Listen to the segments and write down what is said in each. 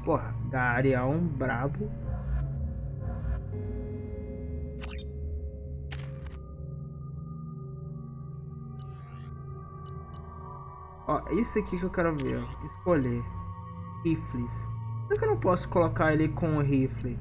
Porra, Garião, brabo. Ó, isso aqui que eu quero ver, ó. Escolher. Rifles. Por que eu não posso colocar ele com o rifle?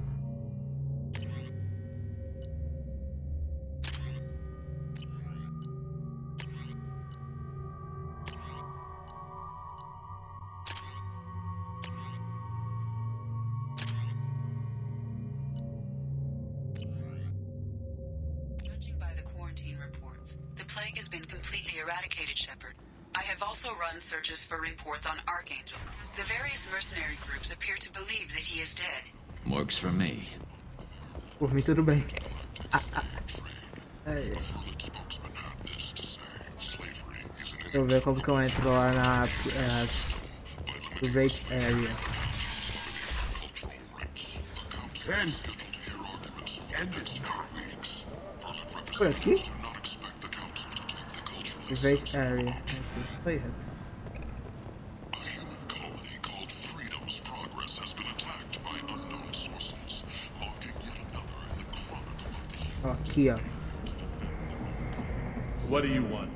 Judging by the quarantine reports, the plague has been completely eradicated, Shepard. I have also run searches for reports on Archangel. The various mercenary groups appear to believe that he is dead. Works for me. Por mim, tudo bem. É. Deixa eu ver como que eu entro lá na Great Area. Por aqui? Great Area. Aqui, foi errado. Ó, aqui, ó. What do you want?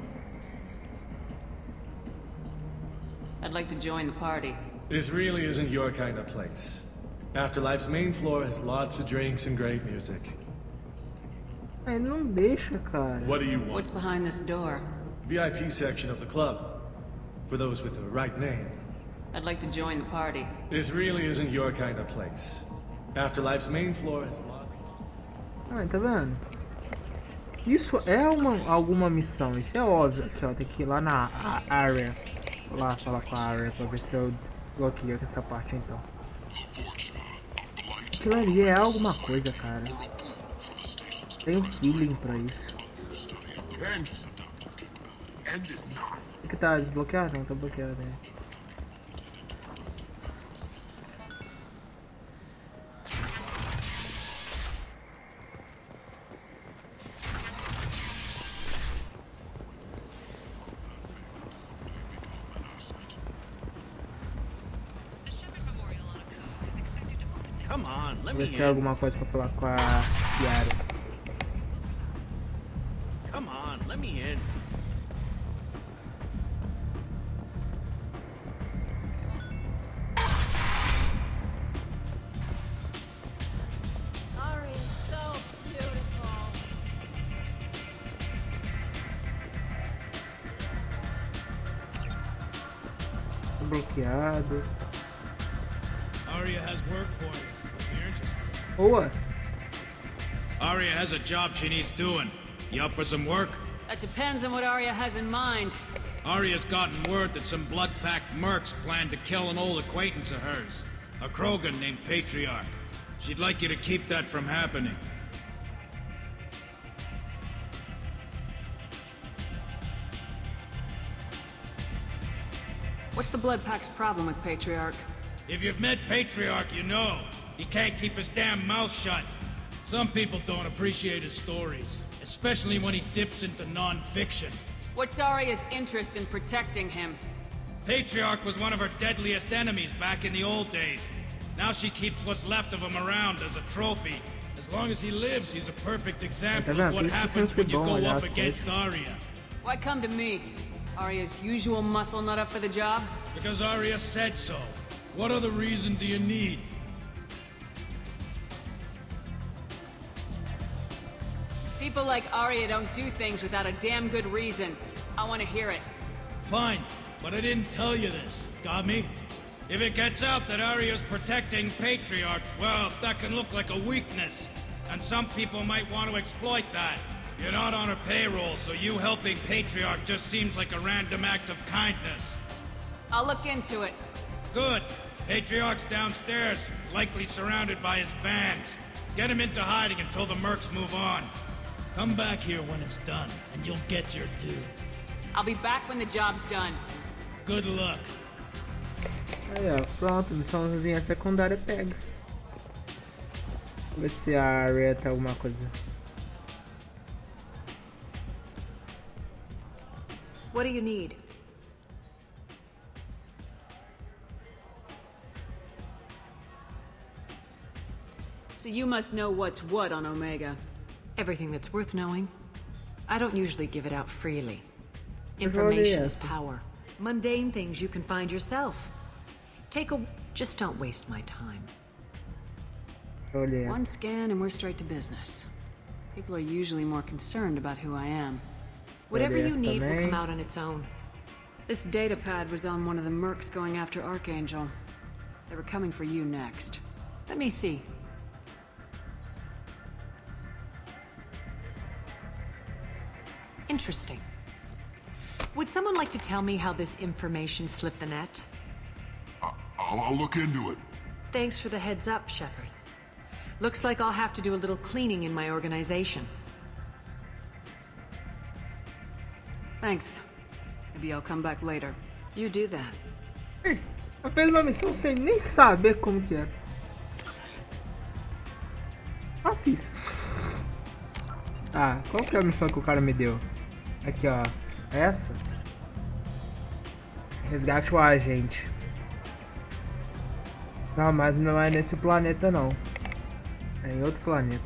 I'd like to join the party. This really isn't your kind of place. Afterlife's main floor has lots of drinks and great music. Ele não deixa, cara. What do you What's want? behind this door? VIP section of the club. For those with the right name. I'd like to join the party. This really isn't your kind of place. Afterlife's main floor has lots... Ah, tá vendo? Isso é alguma missão, isso é óbvio. Aqui, ó, tem que ir lá na área. Lá falar com a área pra ver se eu desbloqueio essa parte então. Aquilo ali é alguma coisa, cara. Tem um feeling pra isso. O que tá desbloqueado? Não, tá bloqueado, né? Come on, let Vamos me ver se tem in. alguma coisa pra falar com a Yara. Come on, let me in. Ari is so beautiful. Tá bloqueado. Arya has work for you, if you're interested. Boa! Arya has a job she needs doing. You up for some work? That depends on what Arya has in mind. Arya's gotten word that some blood-packed mercs plan to kill an old acquaintance of hers, a Krogan named Patriarch. She'd like you to keep that from happening. What's the Blood Pack's problem with Patriarch? If you've met Patriarch, you know. He can't keep his damn mouth shut. Some people don't appreciate his stories, especially when he dips into non-fiction. What's Arya's interest in protecting him? Patriarch was one of her deadliest enemies back in the old days. Now she keeps what's left of him around as a trophy. As long as he lives, he's a perfect example of what happens when you go up against Arya. Why come to me? Arya's usual muscle not up for the job? Because Arya said so. What other reason do you need? People like Arya don't do things without a damn good reason. I want to hear it. Fine, but I didn't tell you this. Got me? If it gets out that Arya's protecting Patriarch, well, that can look like a weakness. And some people might want to exploit that. You're not on her payroll, so you helping Patriarch just seems like a random act of kindness. I'll look into it. Good. Patriarch's downstairs, likely surrounded by his fans. Get him into hiding until the mercs move on. Come back here when it's done, and you'll get your due. I'll be back when the job's done. Good luck. Aí, ó, pronto, missãozinha secundária pega. Vamos ver se a Arya tem alguma coisa. What do you need? 'Cause So you must know what's what on Omega. Everything that's worth knowing. I don't usually give it out freely. Information is power. Mundane things you can find yourself. Just don't waste my time. Olha. One scan and we're straight to business. People are usually more concerned about who I am. Whatever you Beleza, need will também. come out on its own. This data pad was on one of the mercs going after Archangel. They were coming for you next. Let me see. Interesting. Would someone like to tell me how this information slipped the net? I'll look into it. Thanks for the heads up, Shepard. Looks like I'll have to do a little cleaning in my organization. Thanks. Maybe I'll come back later. You do that. Ih, eu fiz uma missão sem nem saber como que é. Ah, fiz. Ah, qual que é a missão que o cara me deu? Aqui, ó. Essa? Resgate o agente. Não, mas não é nesse planeta não. É em outro planeta.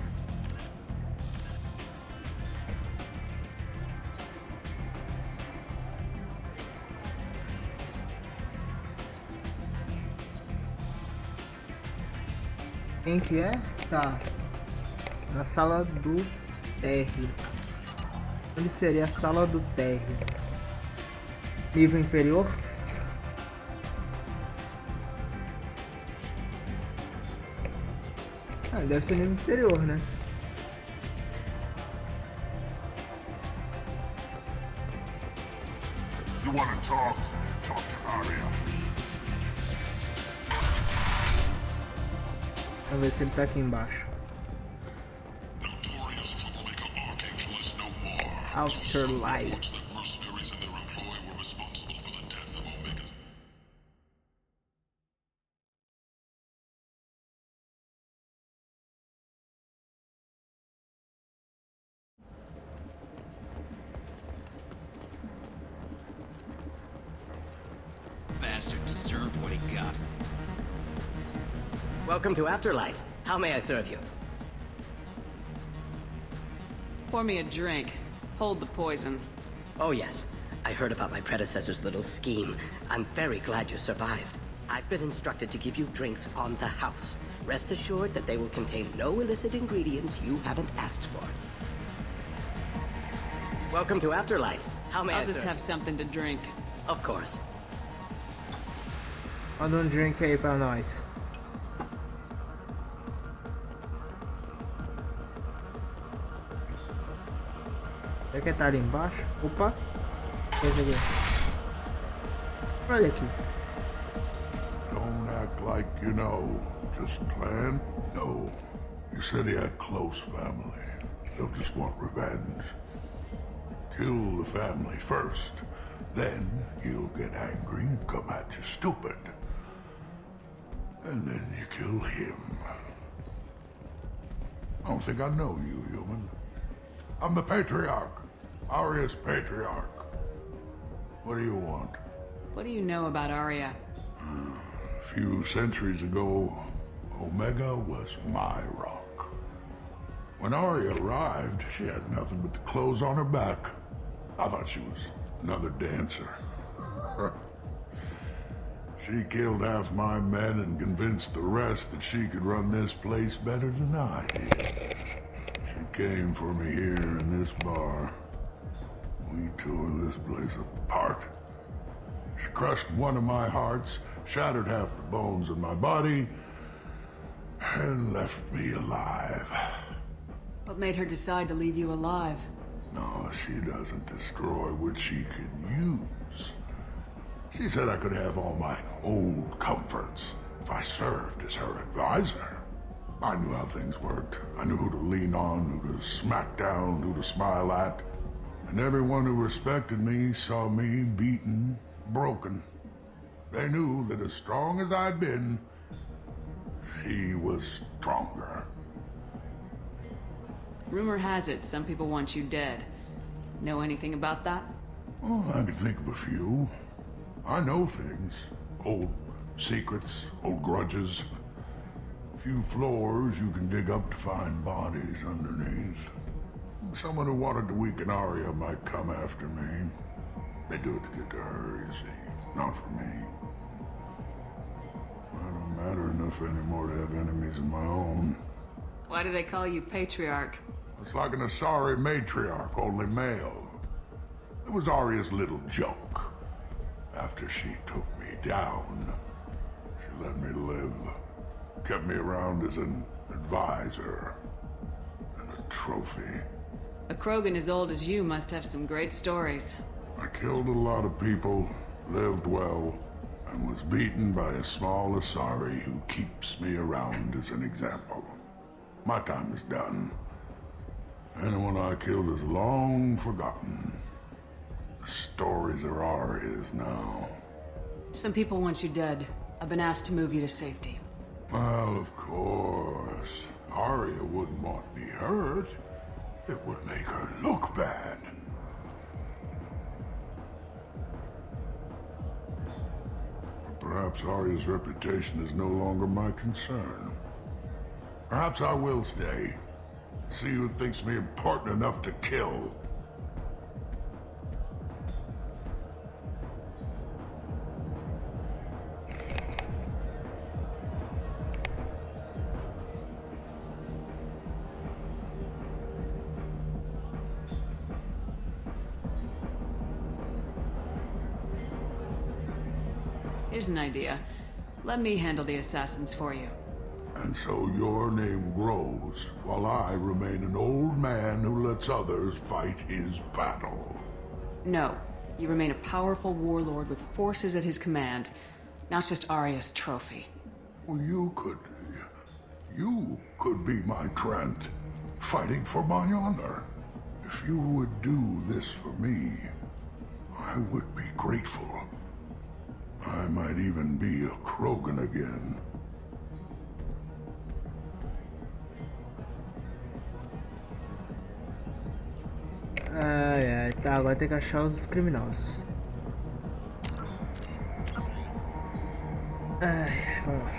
Quem que é? Tá. Na sala do térreo. Onde seria a sala do térreo? Nível inferior? Ah, deve ser nível inferior, né? You wanna talk? Talk to Arya. Vamos ver se ele tá aqui embaixo. Notorious troublemaker Archangel is no more. Afterlife. Reports that mercenaries and their employ were responsible for the death of Omega's. Bastard deserved what he got. Welcome to Afterlife. How may I serve you? Pour me a drink. Hold the poison. Oh yes, I heard about my predecessor's little scheme. I'm very glad you survived. I've been instructed to give you drinks on the house. Rest assured that they will contain no illicit ingredients you haven't asked for. Welcome to Afterlife. How may I I'll just serve have you? something to drink. Of course. Manda drink aí pra nós. Será que tá ali embaixo? Opa! Esse aqui. Olha aqui. Don't act like you know. Just plan? No. You said he had close family. They'll just want revenge. Kill the family first. Then he'll get angry and come at you stupid. And then you kill him. I don't think I know you, human. I'm the Patriarch. Arya's Patriarch. What do you want? What do you know about Arya? A few centuries ago, Omega was my rock. When Arya arrived, she had nothing but the clothes on her back. I thought she was another dancer. She killed half my men and convinced the rest that she could run this place better than I did. She came for me here in this bar. We tore this place apart. She crushed one of my hearts, shattered half the bones in my body, and left me alive. What made her decide to leave you alive? No, she doesn't destroy what she could use. She said I could have all my old comforts if I served as her advisor. I knew how things worked. I knew who to lean on, who to smack down, who to smile at. And everyone who respected me saw me beaten, broken. They knew that as strong as I'd been, she was stronger. Rumor has it some people want you dead. Know anything about that? Oh, I can think of a few. I know things. Old secrets, old grudges. Few floors you can dig up to find bodies underneath. Someone who wanted to weaken Arya might come after me. They do it to get to her, you see, not for me. I don't matter enough anymore to have enemies of my own. Why do they call you Patriarch? It's like an Asari matriarch, only male. It was Arya's little joke. After she took me down, she let me live. Kept me around as an advisor and a trophy. A Krogan as old as you must have some great stories. I killed a lot of people, lived well, and was beaten by a small Asari who keeps me around as an example. My time is done. Anyone I killed is long forgotten. The stories are Arya's now. Some people want you dead. I've been asked to move you to safety. Well, of course. Arya wouldn't want me hurt. It would make her look bad. But perhaps Arya's reputation is no longer my concern. Perhaps I will stay. See who thinks me important enough to kill. Here's an idea. Let me handle the assassins for you. And so your name grows, while I remain an old man who lets others fight his battle. No. You remain a powerful warlord with forces at his command. Not just Arya's trophy. Well, you could be my Trent, fighting for my honor. If you would do this for me, I would be grateful. I might even be a Krogan again. Ai, ai, tá, agora tem que achar os criminosos. Ai, vamos.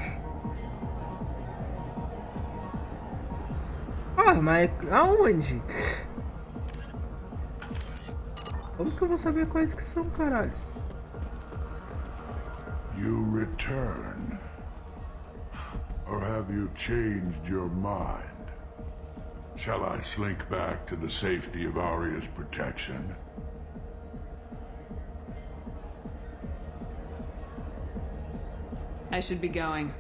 Ah, mas aonde? Como que eu vou saber quais que são, caralho? You return. Or have you changed your mind? Shall I slink back to the safety of Arya's protection? I should be going.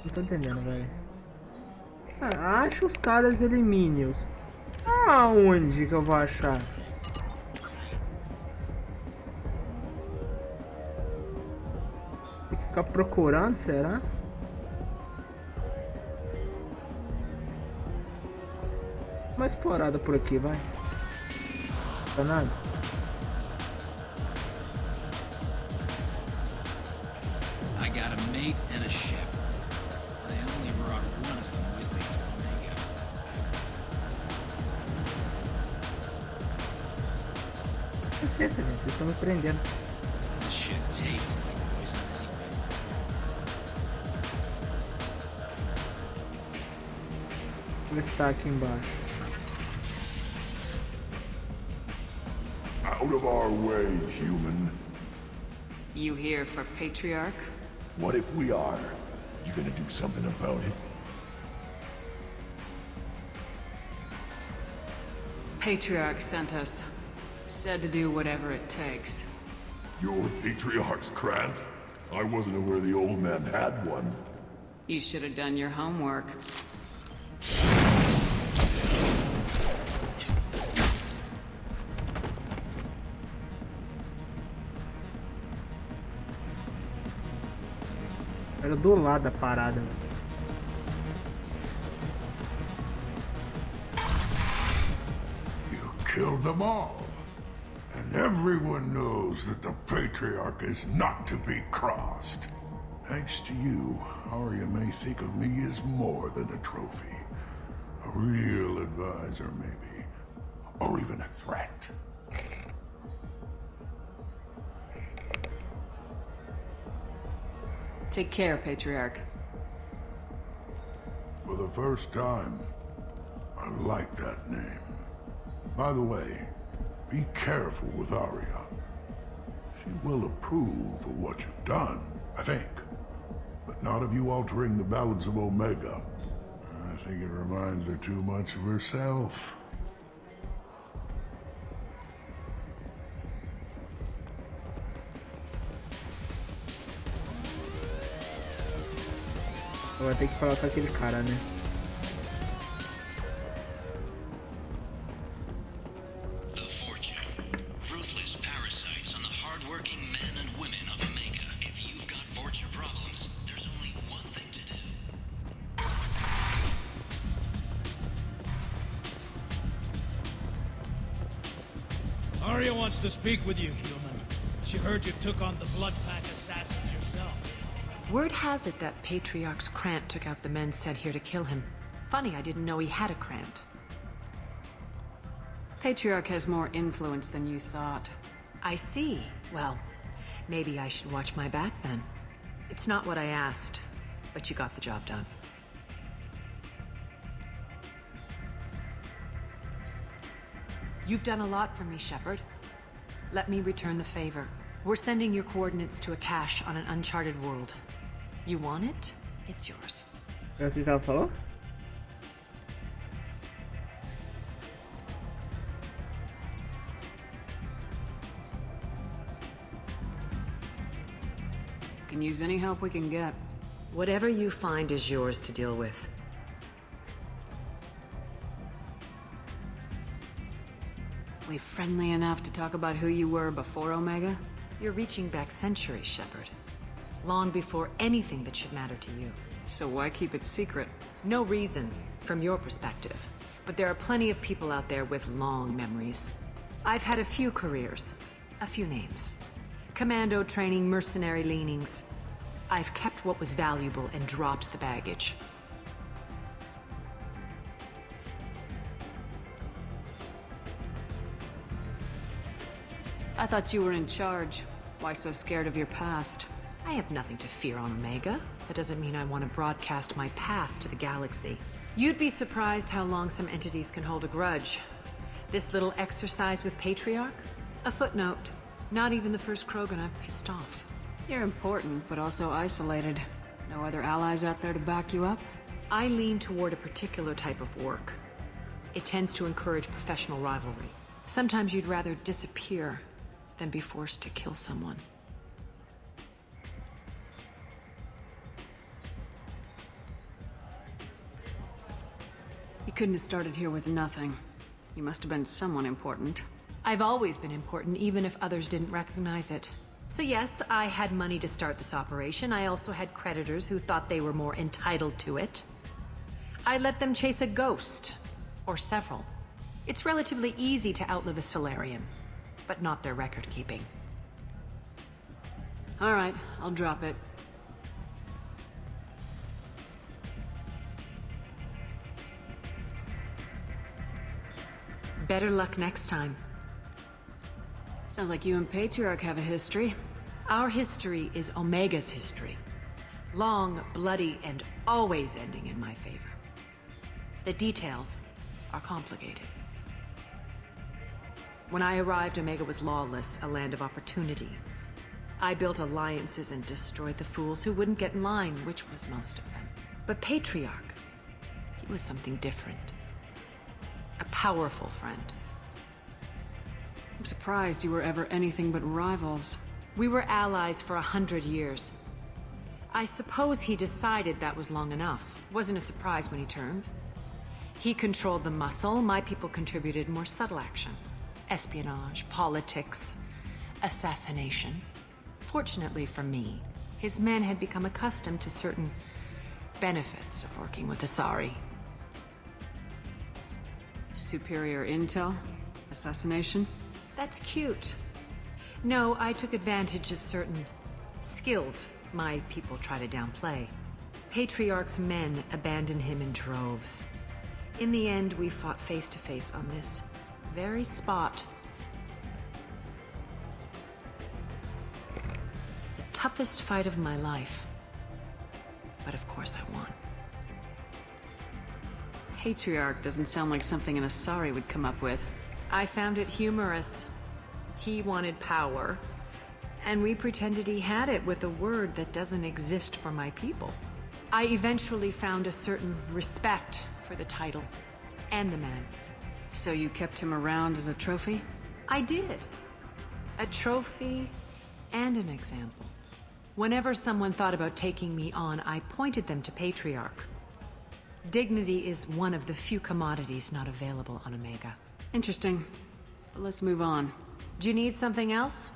Não tô entendendo, velho. Ah, acha os caras, elimine-os. Aonde que eu vou achar? Tem que ficar procurando, será? Uma explorada por aqui, vai. Tá nada? I got a mate and a ship. I only brought one of them with me to Omega. Esqueça, gente, vocês estão me prendendo. This shit tastes like poison anyway. Deixa eu ver se tá aqui embaixo. Out of our way, human. You here for Patriarch? What if we are? You gonna do something about it? Patriarch sent us. Said to do whatever it takes. Your Patriarch's Grant? I wasn't aware the old man had one. You should have done your homework. Era do lado da parada. You killed them all. And everyone knows that the Patriarch is not to be crossed. Thanks to you, Arya may think of me as more than a trophy. A real advisor, maybe. Or even a threat. Take care, Patriarch. For the first time, I like that name. By the way, be careful with Arya. She will approve of what you've done, I think. But not of you altering the balance of Omega. I think it reminds her too much of herself. Eu vou ter que falar com aquele cara, né? The Fortune. Ruthless parasites on the hard-working men and women of Omega. If you've got Fortune problems, there's only one thing to do. Arya wants to speak with you, human. She heard you took on the Blood Pack assassins yourself. Word has it that Patriarch's Krant took out the men sent here to kill him. Funny, I didn't know he had a Krant. Patriarch has more influence than you thought. I see. Well, maybe I should watch my back then. It's not what I asked, but you got the job done. You've done a lot for me, Shepard. Let me return the favor. We're sending your coordinates to a cache on an uncharted world. You want it? It's yours. É o que ela falou? Can use any help we can get. Whatever you find is yours to deal with. We friendly enough to talk about who you were before Omega? You're reaching back centuries, Shepard. Long before anything that should matter to you. So why keep it secret? No reason, from your perspective. But there are plenty of people out there with long memories. I've had a few careers, a few names. Commando training, mercenary leanings. I've kept what was valuable and dropped the baggage. I thought you were in charge. Why so scared of your past? I have nothing to fear on Omega. That doesn't mean I want to broadcast my past to the galaxy. You'd be surprised how long some entities can hold a grudge. This little exercise with Patriarch? A footnote. Not even the first Krogan I've pissed off. You're important, but also isolated. No other allies out there to back you up? I lean toward a particular type of work. It tends to encourage professional rivalry. Sometimes you'd rather disappear than be forced to kill someone. You couldn't have started here with nothing. You must have been someone important. I've always been important, even if others didn't recognize it. So yes, I had money to start this operation. I also had creditors who thought they were more entitled to it. I let them chase a ghost, or several. It's relatively easy to outlive a Solarian, but not their record-keeping. All right, I'll drop it. Better luck next time. Sounds like you and Patriarch have a history. Our history is Omega's history. Long, bloody, and always ending in my favor. The details are complicated. When I arrived, Omega was lawless, a land of opportunity. I built alliances and destroyed the fools who wouldn't get in line, which was most of them. But Patriarch, he was something different. A powerful friend. I'm surprised you were ever anything but rivals. We were allies for 100 years. I suppose he decided that was long enough. Wasn't a surprise when he turned. He controlled the muscle, my people contributed more subtle action. Espionage, politics, assassination. Fortunately for me, his men had become accustomed to certain benefits of working with Asari. Superior intel? Assassination? That's cute. No, I took advantage of certain skills my people try to downplay. Patriarch's men abandoned him in droves. In the end, we fought face to face on this very spot. The toughest fight of my life. but of course I won. Patriarch doesn't sound like something an Asari would come up with. I found it humorous. He wanted power, and we pretended he had it with a word that doesn't exist for my people. I eventually found a certain respect for the title and the man. So you kept him around as a trophy? I did. A trophy and an example. Whenever someone thought about taking me on, I pointed them to Patriarch. Dignity is one of the few commodities not available on Omega. Interesting. But let's move on. Do you need something else?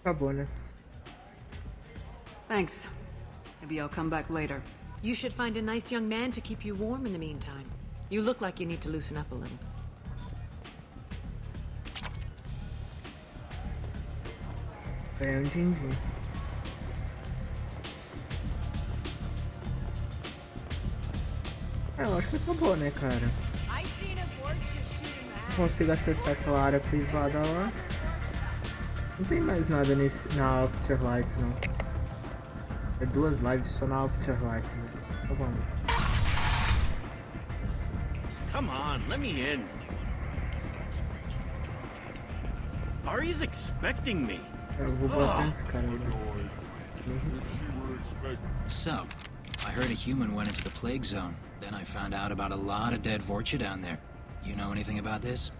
Acabou, né? Thanks. Maybe I'll come back later. You should find a nice young man to keep you warm in the meantime. You look like you need to loosen up a little. É, eu entendi. Eu acho que acabou, né, cara? Consigo acessar aquela área privada lá. Não tem mais nada na Afterlife, não. É 2 lives só na Afterlife, né? Então vamos. Come on, let me in. Ari's expecting me. Eu vou botar esse cara aí. So, I heard a human went into the plague zone. Then I found out about a lot of dead Vorcha down there. You know anything about this?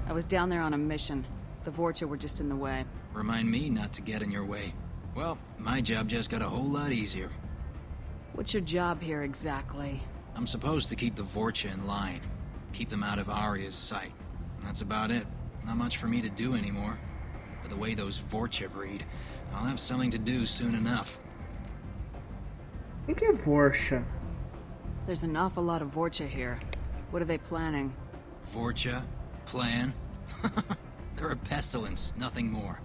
I was down there on a mission. The Vorcha were just in the way. Remind me not to get in your way. Well, my job just got a whole lot easier. What's your job here exactly? I'm supposed to keep the Vorcha in line. Keep them out of Arya's sight. That's about it. Not much for me to do anymore. But the way those Vorcha breed, I'll have something to do soon enough. O que é Vorcha? There's an awful lot of Vorcha here. What are they planning? Vorcha? Plan? They're a pestilence, nothing more.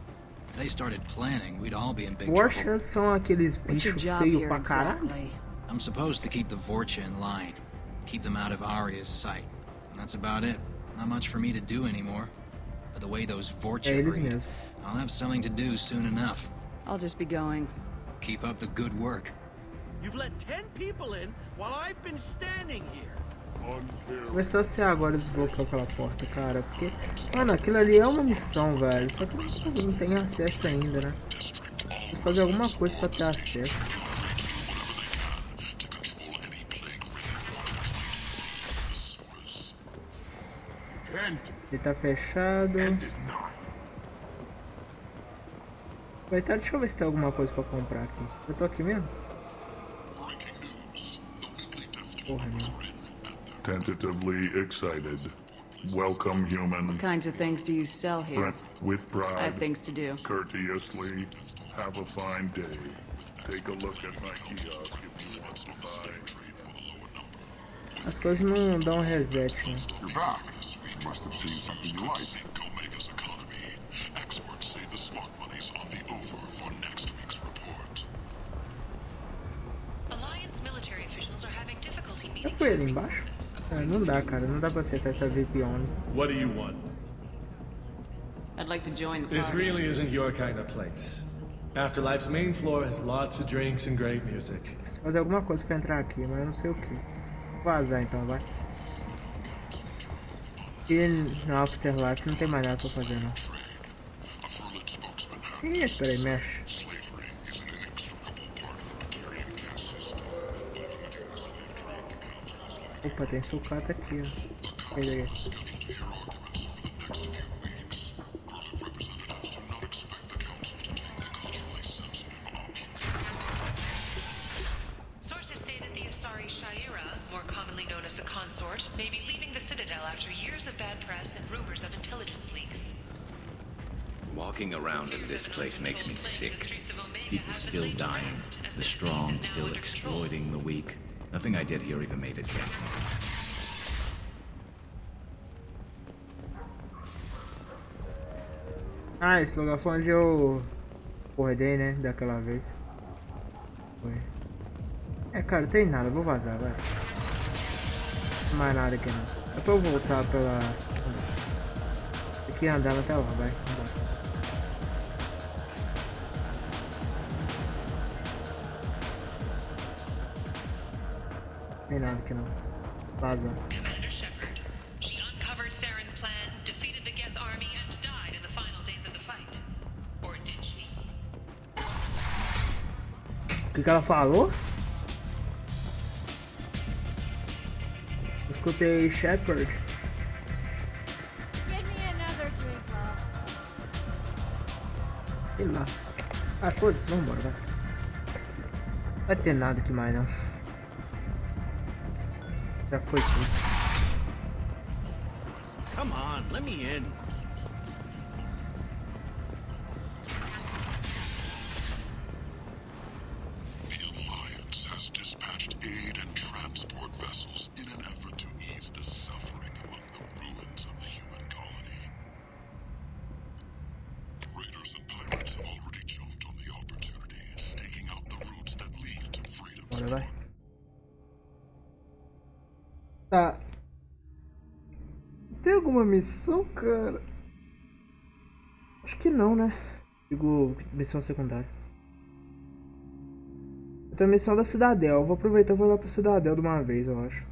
If they started planning, we'd all be in big trouble. Vorcha são aqueles What's your bichos job feios here pra caralho. exactly? I'm supposed to keep the Vorcha in line. Keep them out of Arya's sight. That's about it. Not much for me to do anymore. But the way those Vorcha eles breed, mesmo. I'll have something to do soon enough. I'll just be going. Keep up the good work. You've let 10 people in while I've been standing here. Começou a ser agora desbloquear aquela porta, cara. Porque, mano, aquilo ali é uma missão, velho. Só que eu não tenho acesso ainda, né? Vou fazer alguma coisa pra ter acesso. Ele tá fechado. Vai tá, deixa eu ver se tem alguma coisa pra comprar aqui. Eu tô aqui mesmo? Porra, não. Tentatively excited. Welcome, human. What kinds of things do you sell here? With I have pride. things to do. Courteously. Have a fine day. Take a look at my kiosk if you want to buy. As coisas não dão reset, né? You're back. You must have seen something you like. Omega's economy. Experts say the smart money's on the over for next week's report. Alliance military officials are having difficulty Já meeting. foi ali embaixo? É, não dá, cara. Não dá pra acertar essa VP on. What do you want? I'd like to join the This party. really isn't your kind of place. Afterlife's main floor has lots of drinks and great music. Preciso fazer alguma coisa pra entrar aqui, mas eu não sei o que. Vazar então, vai. E no Afterlife não tem mais nada pra fazer, não. Ih, peraí, mexe. Opa, tem sucata aqui, ó. Peguei. Sources say that the Asari Shaira, more commonly known as the Consort, may be leaving the Citadel after years of bad press and rumors of intelligence leaks. Walking around in this place makes me sick. People still dying, the strong still exploiting the weak. Nothing I did here even made a dent. Ah, esse lugar foi onde eu acordei, né? Daquela vez. Foi. É, cara, tem nada. Vou vazar, vai. Não tem mais nada aqui não. É pra eu voltar pela... que ir andando até lá, vai. Vambora. Não tem nada aqui não. Vaza. Commander Shepard, she uncovered Saren's plan, defeated the Geth army, and died in the final days of the fight. Or did she? O que ela falou? Eu escutei Shepard. Give me another drink, love. Sei lá. Ah, foda-se, vambora, vai. Não vai ter nada aqui mais não. Já foi tudo. Come on, let me in. The Alliance has dispatched aid and transport vessels in an effort to ease the suffering among the ruins of the human colony. Raiders and pirates have already jumped on the opportunity, staking out the routes that lead to freedom. Bora, vai. Tá. Tem alguma missão, cara? Acho que não, né? Digo, missão secundária. Tem a missão da Cidadel. Eu vou aproveitar e vou lá pra Cidadel de uma vez, eu acho.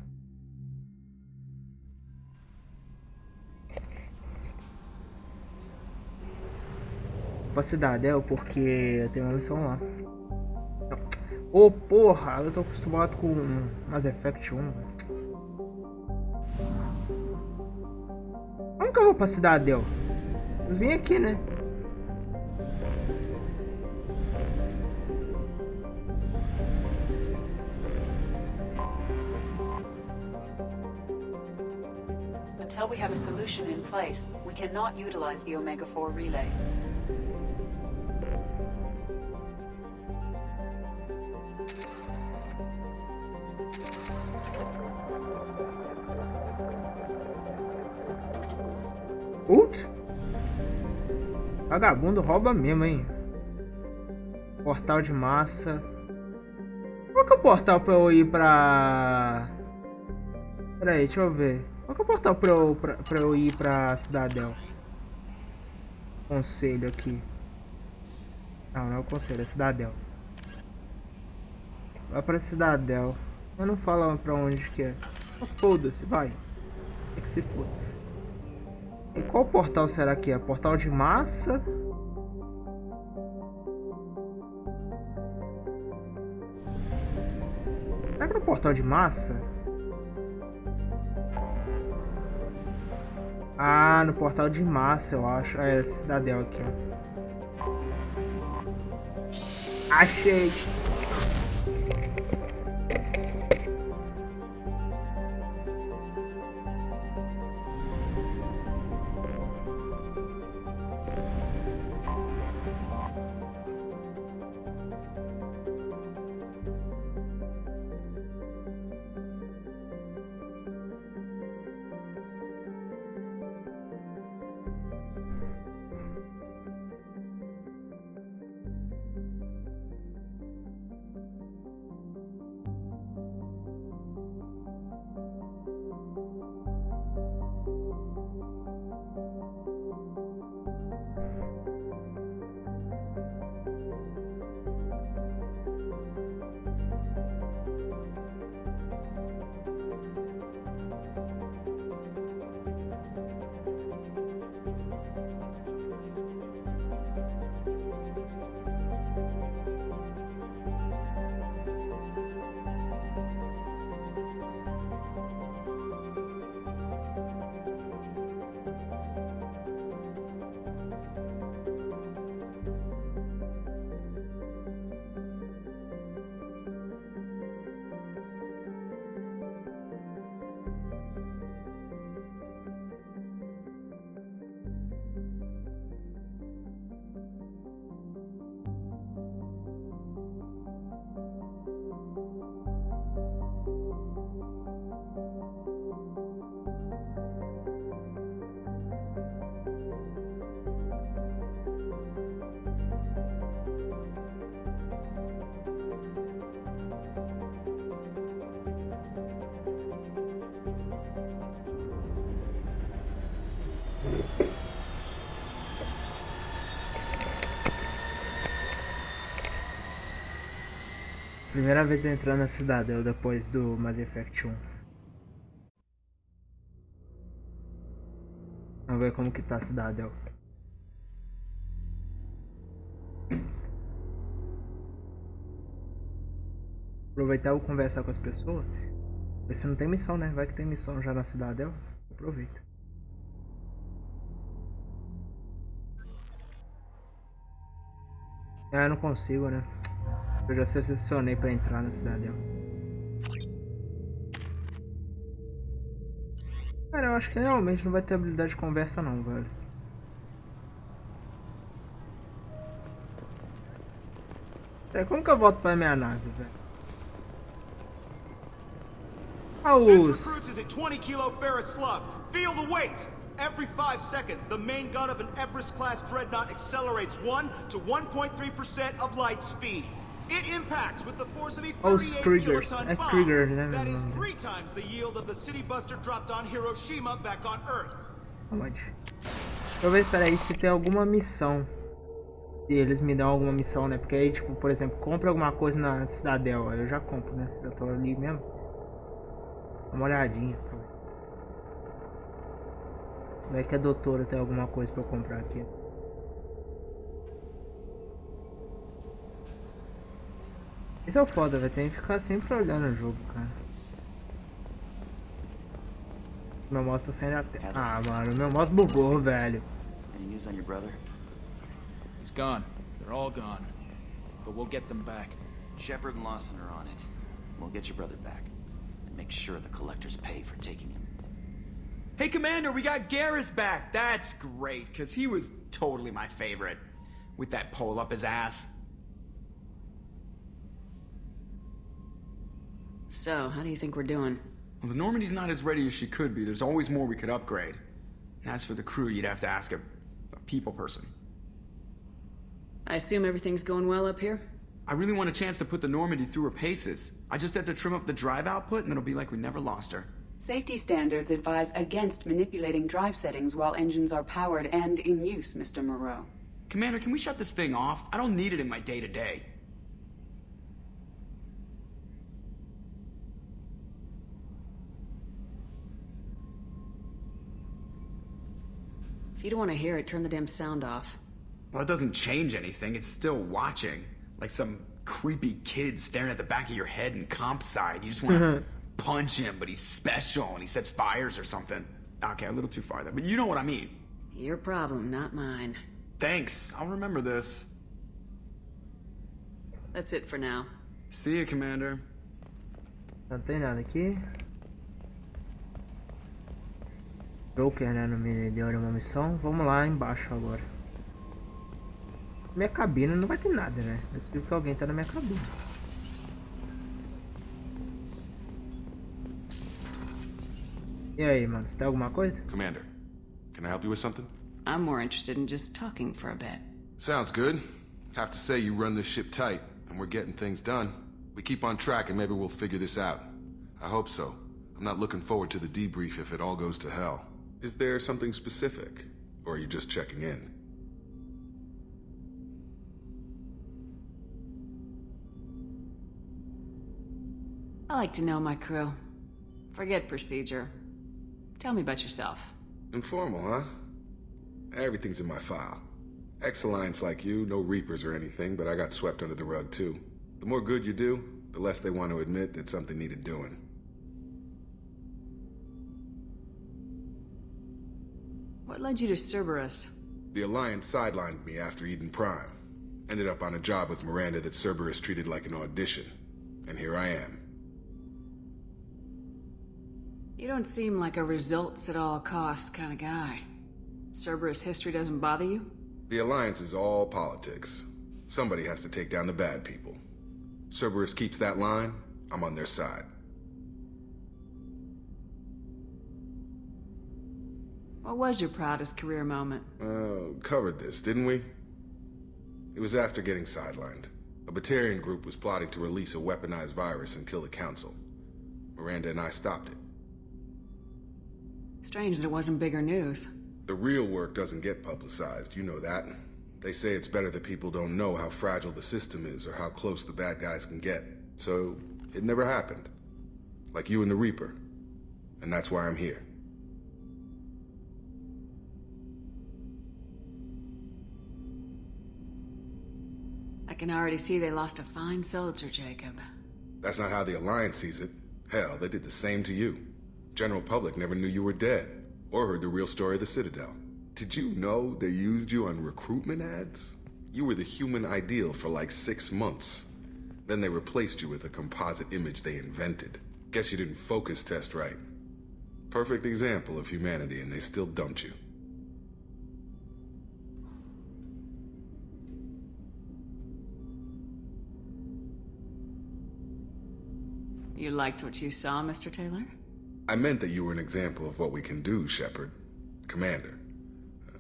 Pra Cidadel porque tem uma missão lá. Ô, oh, porra! Eu tô acostumado com Mass Effect 1. Como que eu vou pra Cidadel? Vocês vêm aqui, né? Until we have a solution in place, we cannot utilize the Omega-4 relay. Putz! Vagabundo rouba mesmo, hein? Portal de massa. Qual que é o portal pra eu ir pra... Pera aí, deixa eu ver. Qual que é o portal pra eu ir pra Cidadel? Conselho aqui. Não, não é o conselho, é Cidadel. Vai pra Cidadel. Mas não fala pra onde que é. Oh, foda-se, vai. Tem que se foda. E qual portal será que é? Portal de massa? Será que é no portal de massa? Ah, no portal de massa, eu acho. É, Cidadel aqui, ó. Achei! Primeira vez entrando na Cidadel depois do Mass Effect 1. Vamos ver como que tá a Cidadel. Aproveitar e conversar com as pessoas. Ver se não tem missão, né? Vai que tem missão já na Cidadel. Aproveita. Ah, eu não consigo, né? Eu já selecionei pra entrar na Cidadel. Cara, eu acho que realmente não vai ter habilidade de conversa não, velho. Como que eu volto pra minha nave, velho? Ah, This recruits is a 20-kilo ferrous slug. Feel the weight! Every 5 seconds, the main gun of an Everest-class dreadnought accelerates 1 to 1.3% of light speed. It impacts with the force of a 38-kiloton bomb. That is 3 times the yield of the city buster dropped on Hiroshima back on Earth. Deixa eu ver, peraí, se tem alguma missão. Se eles me dão alguma missão, né? Porque aí, tipo, por exemplo, compra alguma coisa na Cidadel. Aí eu já compro, né? Eu tô ali mesmo. Dá uma olhadinha. Como é que a doutora tem alguma coisa pra eu comprar aqui? Isso é o foda, velho. Tem que ficar sempre olhando o jogo, cara. Meu mouse tá saindo até. Ah, mano, meu mouse bugou, velho. Any news on your brother? He's gone. They're all gone. But we'll get them back. Shepard and Lawson are on it. We'll get your brother back. And make sure the collectors pay for taking him. Hey, Commander, we got Garrus back. That's great, because he was totally my favorite. With that pole up his ass. So, how do you think we're doing? Well, the Normandy's not as ready as she could be. There's always more we could upgrade. And as for the crew, you'd have to ask a people person. I assume everything's going well up here? I really want a chance to put the Normandy through her paces. I just have to trim up the drive output, and it'll be like we never lost her. Safety standards advise against manipulating drive settings while engines are powered and in use, Mr. Moreau. Commander, can we shut this thing off? I don't need it in my day-to-day. If you don't want to hear it, turn the damn sound off. Well, it doesn't change anything. It's still watching. Like some creepy kid staring at the back of your head in comp side. You just want to punch him, but he's special and he sets fires or something. Okay, a little too far there, but you know what I mean. Your problem, not mine. Thanks. I'll remember this. That's it for now. See you, Commander. Não tem nada aqui. Joker, né? Não me deu uma missão. Vamos lá embaixo agora. Minha cabine não vai ter nada, né? Eu preciso que alguém tá na minha cabine. E aí, mano? Você tem alguma coisa? Commander, can I help you with something? I'm more interested in just talking for a bit. Sounds good. Have to say you run this ship tight, and we're getting things done. We keep on track and maybe we'll figure this out. I hope so. I'm not looking forward to the debrief if it all goes to hell. Is there something specific? Or are you just checking in? I like to know my crew. Forget procedure. Tell me about yourself. Informal, huh? Everything's in my file. Ex-Alliance like you, no Reapers or anything, but I got swept under the rug too. The more good you do, the less they want to admit that something needed doing. What led you to Cerberus? The Alliance sidelined me after Eden Prime. Ended up on a job with Miranda that Cerberus treated like an audition. And here I am. You don't seem like a results at all costs kind of guy. Cerberus history doesn't bother you? The Alliance is all politics. Somebody has to take down the bad people. Cerberus keeps that line, I'm on their side. What was your proudest career moment? Covered this, didn't we? It was after getting sidelined. A Batarian group was plotting to release a weaponized virus and kill the Council. Miranda and I stopped it. Strange that it wasn't bigger news. The real work doesn't get publicized, you know that. They say it's better that people don't know how fragile the system is or how close the bad guys can get. So, it never happened. Like you and the Reaper. And that's why I'm here. I can already see they lost a fine soldier, Jacob. That's not how the Alliance sees it. Hell, they did the same to you. General public never knew you were dead, or heard the real story of the Citadel. Did you know they used you on recruitment ads? You were the human ideal for like 6 months. Then they replaced you with a composite image they invented. Guess you didn't focus test right. Perfect example of humanity, and they still dumped you. You liked what you saw, Mr. Taylor? I meant that you were an example of what we can do, Shepard. Commander.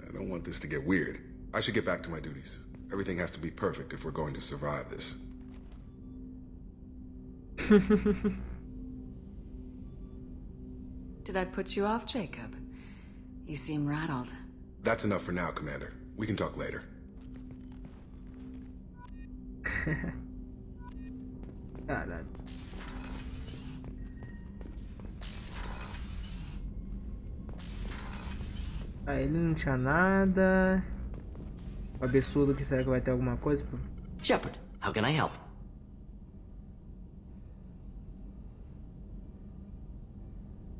I don't want this to get weird. I should get back to my duties. Everything has to be perfect if we're going to survive this. Did I put you off, Jacob? You seem rattled. That's enough for now, Commander. We can talk later. Caralho. Aí ele não tinha nada. O absurdo que será que vai ter alguma coisa? Shepard, how can I help?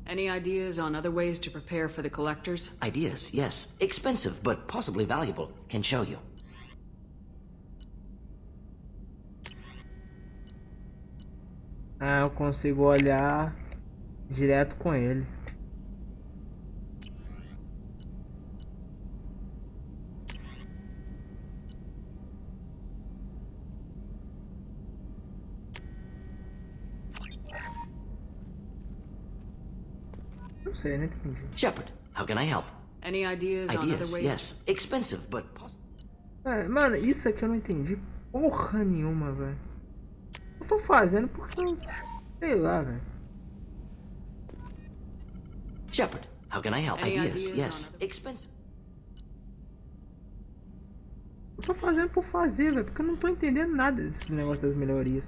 Any ideas on other ways to prepare for the collectors? Ideas, yes. Expensive, but possibly valuable. Can show you. Ah, eu consigo olhar direto com ele. Não sei, não entendi. Shepard, how can I help? Any ideas on other Ideas, ways? yes. Expensive, but possible. É, mano, isso aqui eu não entendi porra nenhuma, velho. Eu tô fazendo porque eu... sei lá, velho. Shepard, how can I help? Any Ideas, ideas yes. on other- Expensive. Eu tô fazendo por fazer, velho, porque eu não tô entendendo nada desse negócio das melhorias.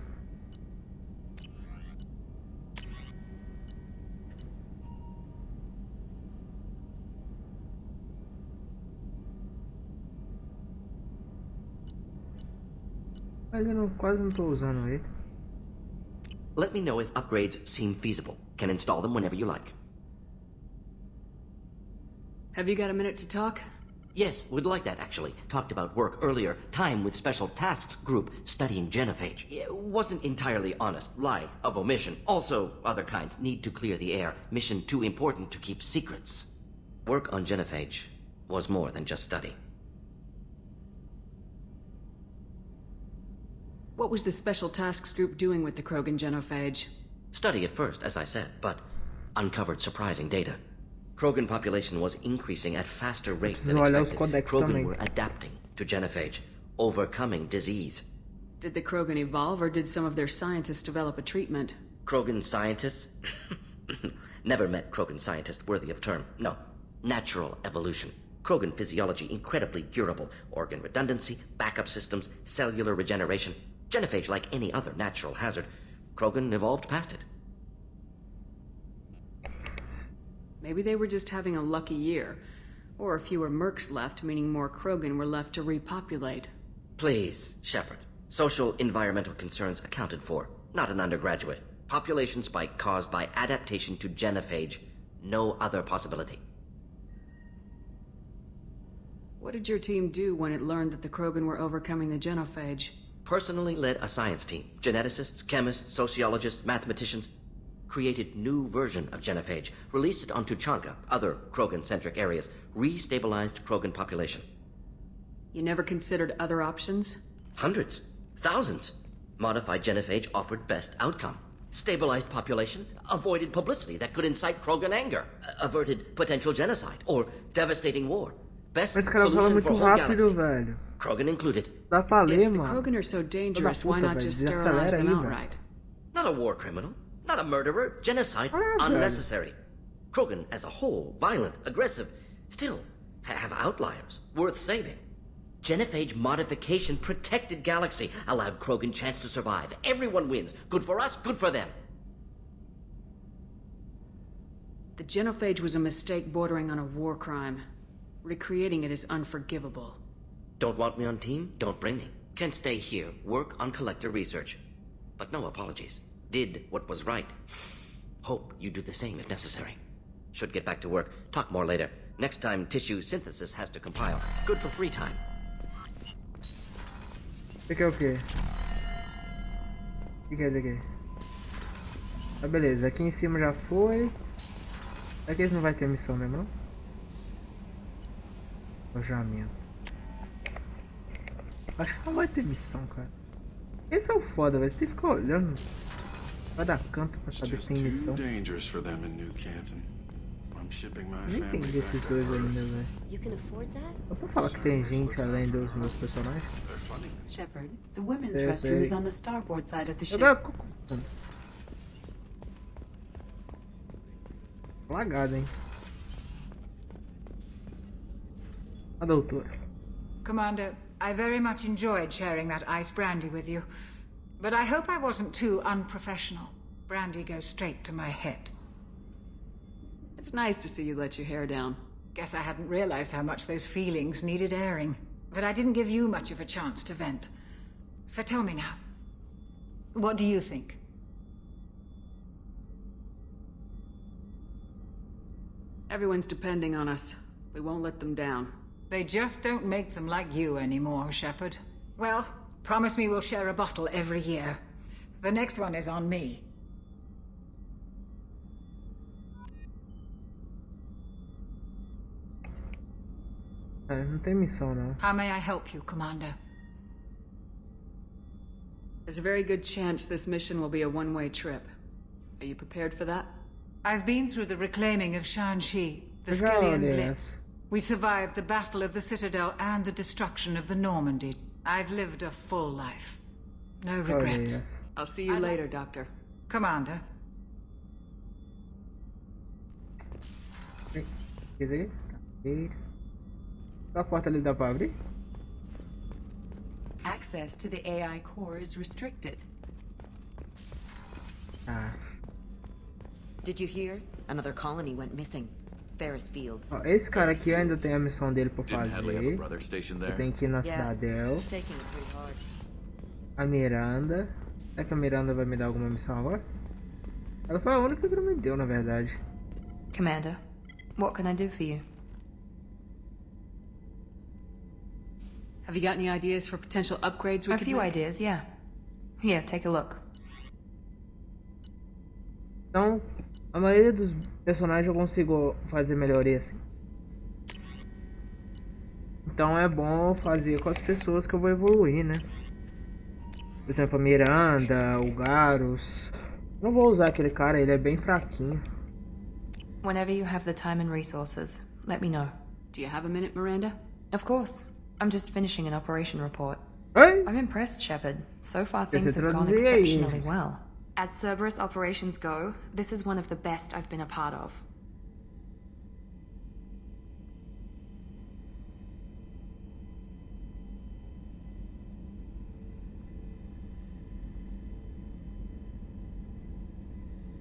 Mas eu não, quase não tô usando ele. Let me know if upgrades seem feasible. Can install them whenever you like. Have you got a minute to talk? Yes, would like that actually. Talked about work earlier. Time with Special Tasks Group studying genophage. It wasn't entirely honest. Lie of omission. Also, other kinds. Need to clear the air. Mission too important to keep secrets. Work on genophage was more than just study. What was the Special Tasks Group doing with the Krogan genophage? Study at first, as I said, but uncovered surprising data. Krogan population was increasing at faster rate than expected. Krogan were adapting to genophage, overcoming disease. Did the Krogan evolve, or did some of their scientists develop a treatment? Krogan scientists? Never met Krogan scientist worthy of term. No. Natural evolution. Krogan physiology incredibly durable. Organ redundancy, backup systems, cellular regeneration. Genophage like any other natural hazard. Krogan evolved past it. Maybe they were just having a lucky year. Or fewer mercs left, meaning more Krogan were left to repopulate. Please, Shepard. Social environmental concerns accounted for. Not an undergraduate. Population spike caused by adaptation to genophage. No other possibility. What did your team do when it learned that the Krogan were overcoming the genophage? Personally led a science team. Geneticists, chemists, sociologists, mathematicians. Created new version of genophage. Released it on Tuchanka, other Krogan-centric areas. Restabilized Krogan population. You never considered other options? Hundreds. Thousands. Modified genophage offered best outcome. Stabilized population. Avoided publicity that could incite Krogan anger. Averted potential genocide. Or devastating war. Best Esse cara fala solution muito for whole rápido, galaxy. velho. Krogan included. Dá pra ler, If the mano. Krogan are so dangerous, why puta, not velho, just desacelera sterilize them aí, velho. outright? Not a war criminal. Not a murderer. Genocide. Unnecessary. Krogan as a whole, violent, aggressive. Still, have outliers. Worth saving. Genophage modification protected Galaxy, allowed Krogan chance to survive. Everyone wins. Good for us, good for them. The genophage was a mistake bordering on a war crime. Recreating it is unforgivable. Don't want me on team? Don't bring me. Can stay here, work on collector research. But no apologies. Did what was right. Hope you do the same if necessary. Should get back to work. Talk more later. Next time, tissue synthesis has to compile. Good for free time. Isso aqui é o quê? O que quer dizer aqui? Ah, beleza. Aqui em cima já foi. Aqui não vai ter missão mesmo, não? Alojamento. Acho que não vai ter missão, cara. Esse é o foda, velho. Você tem que ficar olhando. Vai dar canto pra saber se tem missão. Nem entendi esses dois ainda, velho. Só pra falar que tem gente além dos meus personagens. Shepard, the women's restroom is on the starboard side of the ship. Lagado, hein? A doutora. Commander, I very much enjoyed sharing that ice brandy with you. But I hope I wasn't too unprofessional. Brandy goes straight to my head. It's nice to see you let your hair down. Guess I hadn't realized how much those feelings needed airing. But I didn't give you much of a chance to vent. So tell me now. What do you think? Everyone's depending on us. We won't let them down. They just don't make them like you anymore, Shepard. Well, promise me we'll share a bottle every year. The next one is on me. Não tem missão, não. How may I help you, Commander? There's a very good chance this mission will be a one-way trip. Are you prepared for that? I've been through the reclaiming of Shanxi, the Skillian Blitz. We survived the Battle of the Citadel and the destruction of the Normandy. I've lived a full life. No regrets. I'll see you later, Doctor. Commander. Quer ver? A porta ali dá pra abrir? Access to the AI core is restricted. Ah. Did you hear? Another colony went missing. Ferris Fields. Ó, esse cara aqui ainda tem a missão dele pra fazer. Tem que ir na Cidadel. A Miranda. Será que a Miranda vai me dar alguma missão agora? Ela foi a única que não me deu, na verdade. Commander, what can I do for you? Have you got any ideas for potential upgrades we could make? A few ideas, yeah. Here, take a look. Então, a maioria dos personagens eu consigo fazer melhoria assim. Então é bom fazer com as pessoas que eu vou evoluir, né? Por exemplo, a Miranda, o Garus. Não vou usar aquele cara, ele é bem fraquinho. Whenever you have the time and resources, let me know. Do you have a minute, Miranda? Of course. I'm just finishing an operation report. Hey? I'm impressed, Shepard. So far things have gone exceptionally well. As Cerberus operations go, this is one of the best I've been a part of.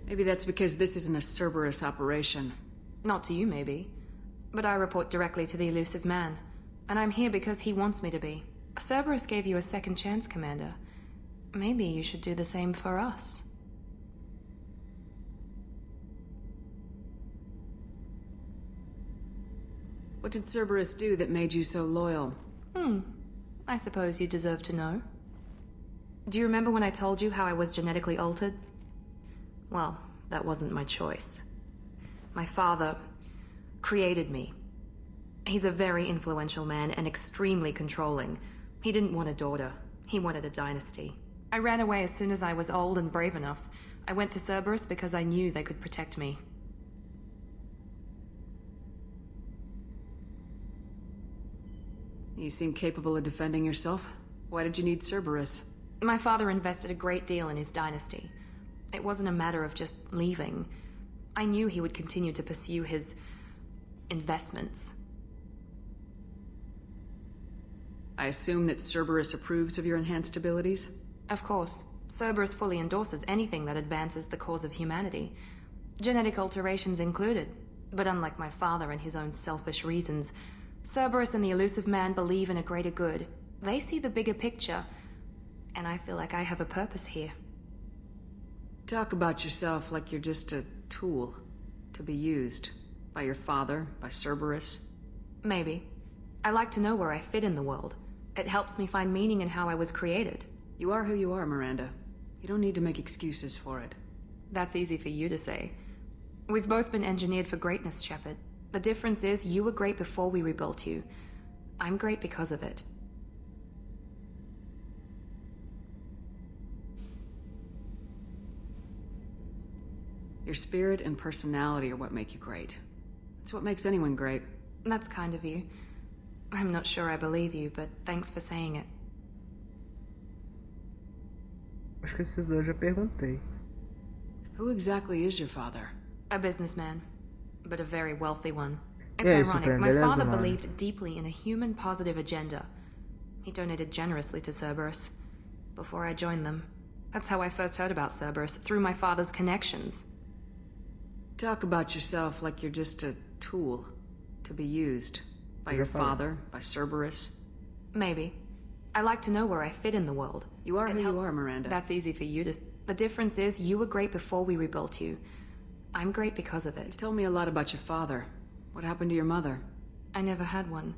Maybe that's because this isn't a Cerberus operation. Not to you, maybe. But I report directly to the elusive man. And I'm here because he wants me to be. Cerberus gave you a second chance, Commander. Maybe you should do the same for us. What did Cerberus do that made you so loyal? I suppose you deserve to know. Do you remember when I told you how I was genetically altered? Well, that wasn't my choice. My father created me. He's a very influential man and extremely controlling. He didn't want a daughter. He wanted a dynasty. I ran away as soon as I was old and brave enough. I went to Cerberus because I knew they could protect me. You seem capable of defending yourself. Why did you need Cerberus? My father invested a great deal in his dynasty. It wasn't a matter of just leaving. I knew he would continue to pursue his investments. I assume that Cerberus approves of your enhanced abilities? Of course. Cerberus fully endorses anything that advances the cause of humanity. Genetic alterations included. But unlike my father and his own selfish reasons, Cerberus and the Elusive Man believe in a greater good. They see the bigger picture, and I feel like I have a purpose here. Talk about yourself like you're just a tool to be used by your father, by Cerberus. Maybe. I like to know where I fit in the world. It helps me find meaning in how I was created. You are who you are, Miranda. You don't need to make excuses for it. That's easy for you to say. We've both been engineered for greatness, Shepard. The difference is you were great before we rebuilt you. I'm great because of it. Your spirit and personality are what make you great. It's what makes anyone great. That's kind of you. I'm not sure I believe you, but thanks for saying it. Acho que esses dois já perguntei. Who exactly is your father? A businessman, but a very wealthy one. It's É isso, ironic. My beleza, father mano. believed deeply in a human positive agenda. He donated generously to Cerberus before I joined them. That's how I first heard about Cerberus, through my father's connections. Talk about yourself like you're just a tool to be used by your father, by Cerberus. Maybe. I like to know where I fit in the world. You are who you are, Miranda. That's easy for you to... The difference is you were great before we rebuilt you. I'm great because of it. You told me a lot about your father. What happened to your mother? I never had one.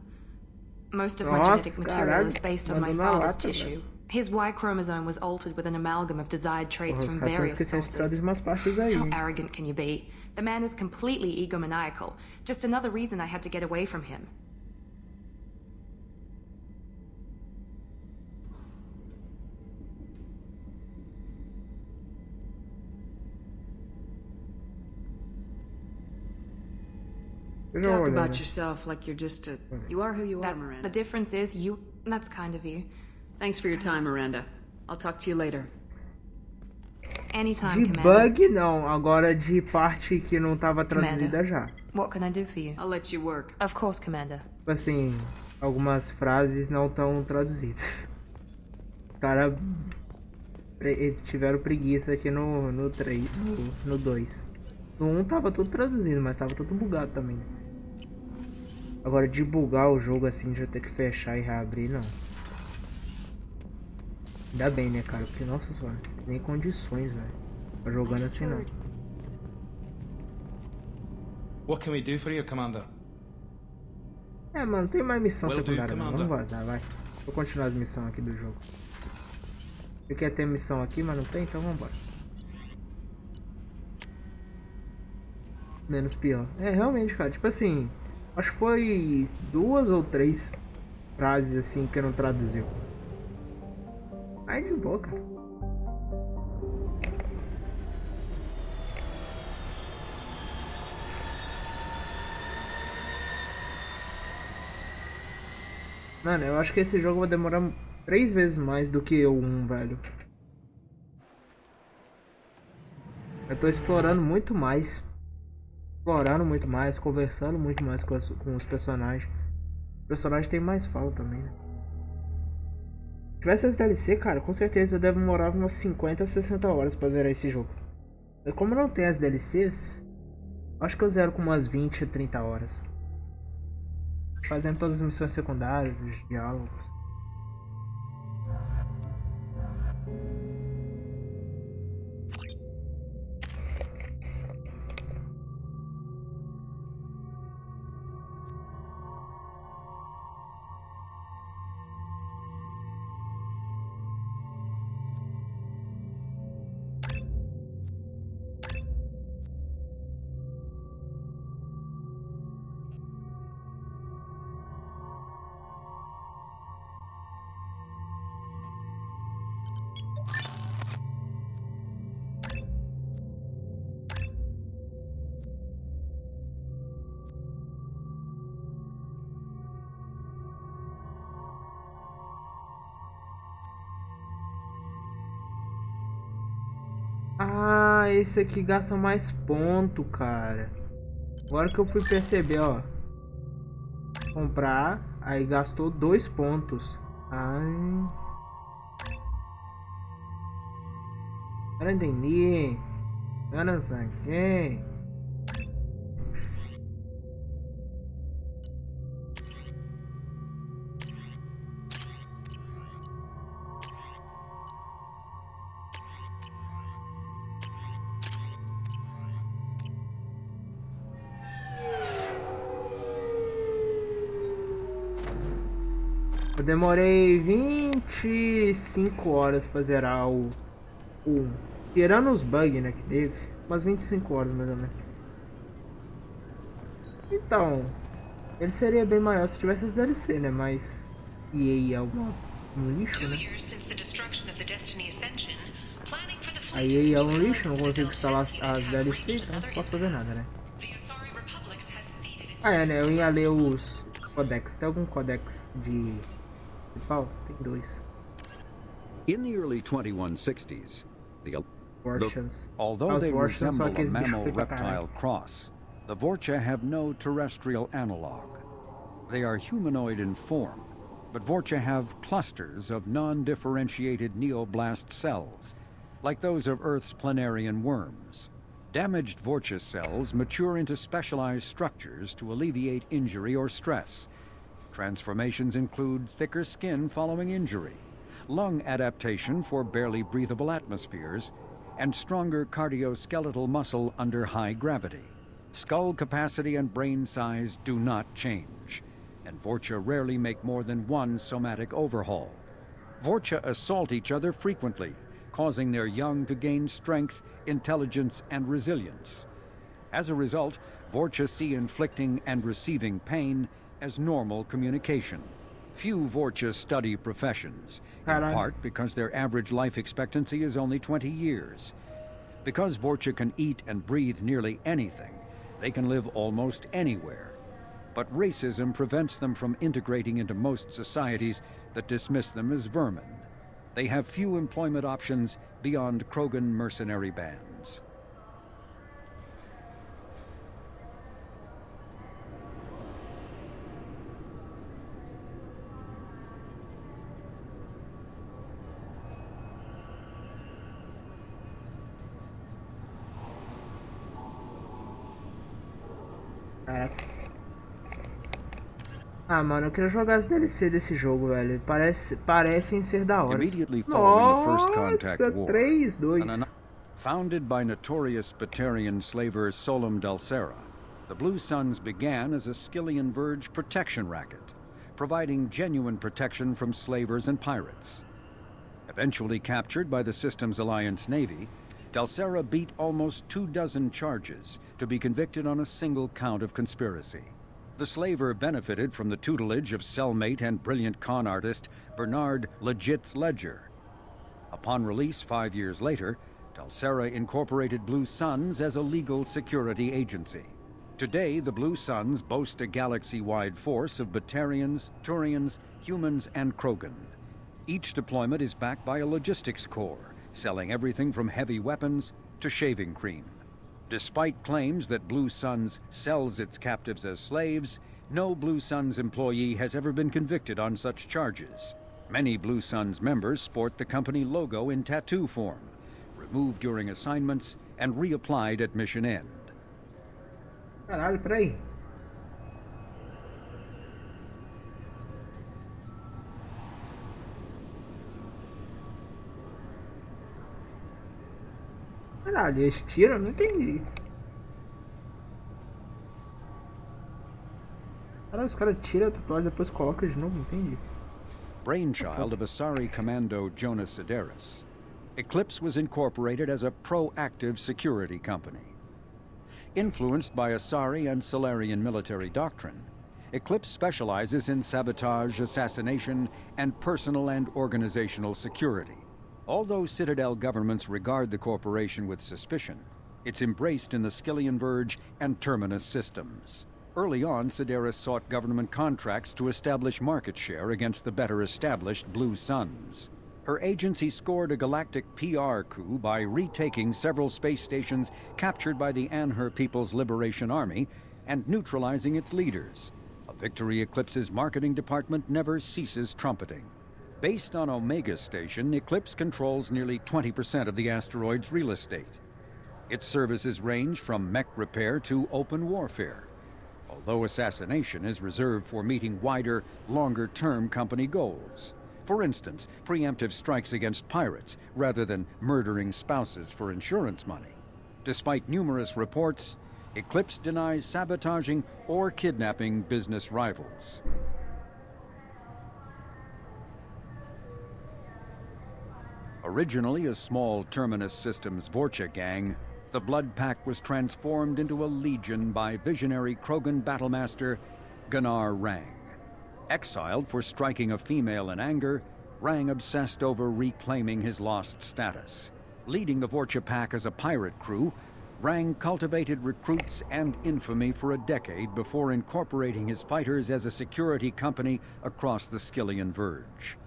Most of my Nossa, genetic material is based on my mandou na father's lata, tissue. velho. His Y chromosome was altered with an amalgam of desired traits from various sources. De umas partes aí. How arrogant can you be? The man is completely egomaniacal. Just another reason I had to get away from him. Talk about yourself like you're just a... You are who you are, Miranda. The difference is you... That's kind of you. Thanks for your time, Miranda. I'll talk to you later. Anytime, De Commander. bug não, agora de parte que não tava traduzida já. What can I do for you? I'll let you work. Of course, Commander. Tipo assim, algumas frases não estão traduzidas. Os caras tiveram preguiça aqui no 3, no 2. No 1 tava tudo traduzido, mas tava tudo bugado também. Agora de bugar o jogo assim, já ter que fechar e reabrir, não. Ainda bem, né, cara? Porque, nossa senhora, nem condições, velho. Tá jogando assim, não. What can we do for you, Commander? É, mano, tem mais missão Will do, secundária não. Commander. Vamos vazar, vai. Vou continuar as missões aqui do jogo. Eu queria ter missão aqui, mas não tem, então vambora. Menos pior. É, realmente, cara, tipo assim, acho que foi 2 ou 3 frases assim que não traduziu. Aí de boa, cara. Mano, eu acho que esse jogo vai demorar 3 vezes mais do que o 1, velho. Eu tô explorando muito mais. Conversando muito mais com os personagens. Os personagens tem mais fala também, né? Se tivesse as DLC, cara, com certeza eu demorar umas 50 a 60 horas pra zerar esse jogo. Como não tem as DLCs, acho que eu zero com umas 20 a 30 horas. Fazendo todas as missões secundárias, os diálogos. Ah, esse aqui gasta mais ponto, cara. Agora que eu fui perceber, ó. Comprar, aí gastou 2 pontos. Ai. Eu não entendi. Eu não saquei. Eu demorei 25 horas pra zerar o 1. Tirando os bugs, né, que teve. Umas 25 horas mais ou menos. Então, ele seria bem maior se tivesse as DLC, né? Mas EA é um lixo, né? A EA é um lixo, não consigo instalar as DLC, então não posso fazer nada, né? Ah, é, né? Eu ia ler os codex. Tem algum codex de principal? Tem 2. In the early 2160s, although Os they Vortians são resemble a aqueles bichos feios pra mammal-reptile caralho. cross, the Vorcha have no terrestrial analog. They are humanoid in form, but Vorcha have clusters of non-differentiated neoblast cells, like those of Earth's planarian worms. Damaged Vorcha cells mature into specialized structures to alleviate injury or stress. Transformations include thicker skin following injury, lung adaptation for barely breathable atmospheres, and stronger cardioskeletal muscle under high gravity. Skull capacity and brain size do not change, and Vorcha rarely make more than one somatic overhaul. Vorcha assault each other frequently, causing their young to gain strength, intelligence, and resilience. As a result, Vorcha see inflicting and receiving pain as normal communication. Few Vorcha study professions, in part because their average life expectancy is only 20 years. Because Vorcha can eat and breathe nearly anything, they can live almost anywhere. But racism prevents them from integrating into most societies that dismiss them as vermin. They have few employment options beyond Krogan mercenary bands. Ah, mano, eu queria jogar as DLC desse jogo, velho. Parecem ser da hora. Immediately following the First Contact Nossa, War, 3-2. Founded by notorious Batarian slaver Solum Dalsera, the Blue Suns began as a Skillian Verge protection racket, providing genuine protection from slavers and pirates. Eventually captured by the Systems Alliance Navy, Dalsera beat almost 24 charges to be convicted on a single count of conspiracy. The slaver benefited from the tutelage of cellmate and brilliant con artist Bernard Legitz Ledger. Upon release 5 years later, Dalsera incorporated Blue Suns as a legal security agency. Today, the Blue Suns boast a galaxy-wide force of Batarians, Turians, humans, and Krogan. Each deployment is backed by a logistics corps, selling everything from heavy weapons to shaving cream. Despite claims that Blue Suns sells its captives as slaves, no Blue Suns employee has ever been convicted on such charges. Many Blue Suns members sport the company logo in tattoo form, removed during assignments and reapplied at mission end. Caralho, peraí. Caralho, eles tiram? Não entendi. Caralho, os caras tiram a tatuagem e depois colocam de novo, não entendi. Brainchild of Asari Commando Jonas Sideris, Eclipse was incorporated as a proactive security company. Influenced by Asari and Solarian military doctrine, Eclipse specializes in sabotage, assassination, and personal and organizational security. Although Citadel governments regard the corporation with suspicion, it's embraced in the Skillian Verge and Terminus systems. Early on, Sideris sought government contracts to establish market share against the better-established Blue Suns. Her agency scored a galactic PR coup by retaking several space stations captured by the Anhur People's Liberation Army and neutralizing its leaders, a victory Eclipse's marketing department never ceases trumpeting. Based on Omega Station, Eclipse controls nearly 20% of the asteroid's real estate. Its services range from mech repair to open warfare, although assassination is reserved for meeting wider, longer-term company goals. For instance, preemptive strikes against pirates, rather than murdering spouses for insurance money. Despite numerous reports, Eclipse denies sabotaging or kidnapping business rivals. Originally a small Terminus Systems Vorcha gang, the Blood Pack was transformed into a legion by visionary Krogan battlemaster Gunnar Rang. Exiled for striking a female in anger, Rang obsessed over reclaiming his lost status. Leading the Vorcha Pack as a pirate crew, Rang cultivated recruits and infamy for a decade before incorporating his fighters as a security company across the Skyllian Verge.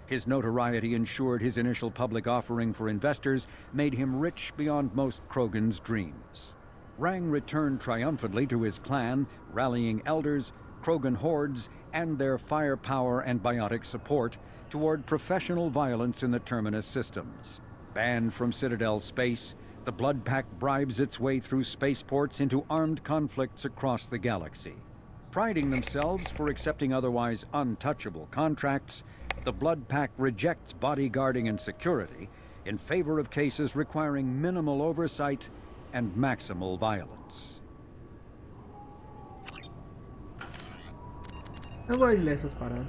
His notoriety ensured his initial public offering for investors made him rich beyond most Krogan's dreams. Rang returned triumphantly to his clan, rallying elders, Krogan hordes, and their firepower and biotic support toward professional violence in the Terminus systems. Banned from Citadel space, the Blood Pack bribes its way through spaceports into armed conflicts across the galaxy. Priding themselves for accepting otherwise untouchable contracts, the Blood Pack rejects bodyguarding and security in favor of cases requiring minimal oversight and maximal violence. Eu gosto de ler essas paradas.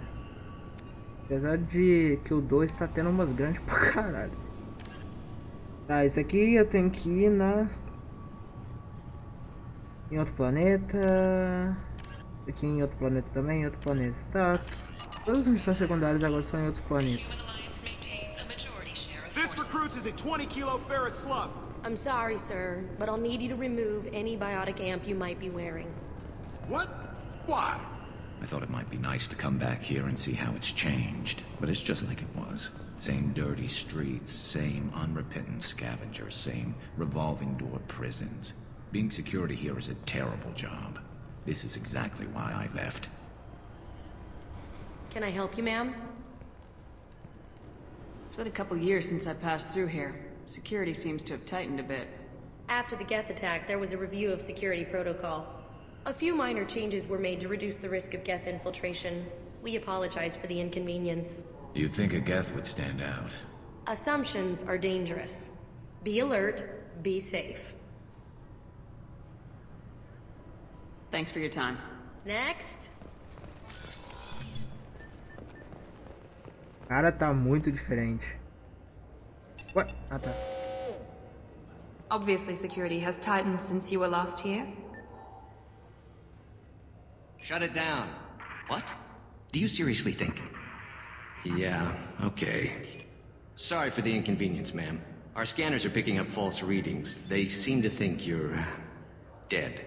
Apesar de que o 2 tá tendo umas grandes pra caralho. Tá, isso aqui eu tenho que ir em outro planeta. Aqui em outro planeta também, em outro planeta. Tá. Todas as missões secundárias agora são em outros planetas. This recruits is a 20 kilo ferrous slug. I'm sorry, sir, but I'll need you to remove any biotic amp you might be wearing. What? Why? I thought it might be nice to come back here and see how it's changed, but it's just like it was. Same dirty streets, same unrepentant scavengers, same revolving door prisons. Being security here is a terrible job. This is exactly why I left. Can I help you, ma'am? It's been a couple years since I passed through here. Security seems to have tightened a bit. After the Geth attack, there was a review of security protocol. A few minor changes were made to reduce the risk of Geth infiltration. We apologize for the inconvenience. You'd think a Geth would stand out. Assumptions are dangerous. Be alert, be safe. Thanks for your time. Next. Cara, tá muito diferente. What? Ah, tá. Obviously, security has tightened since you were last here. Shut it down. What? Do you seriously think? Yeah, okay. Sorry for the inconvenience, ma'am. Our scanners are picking up false readings. They seem to think you're dead.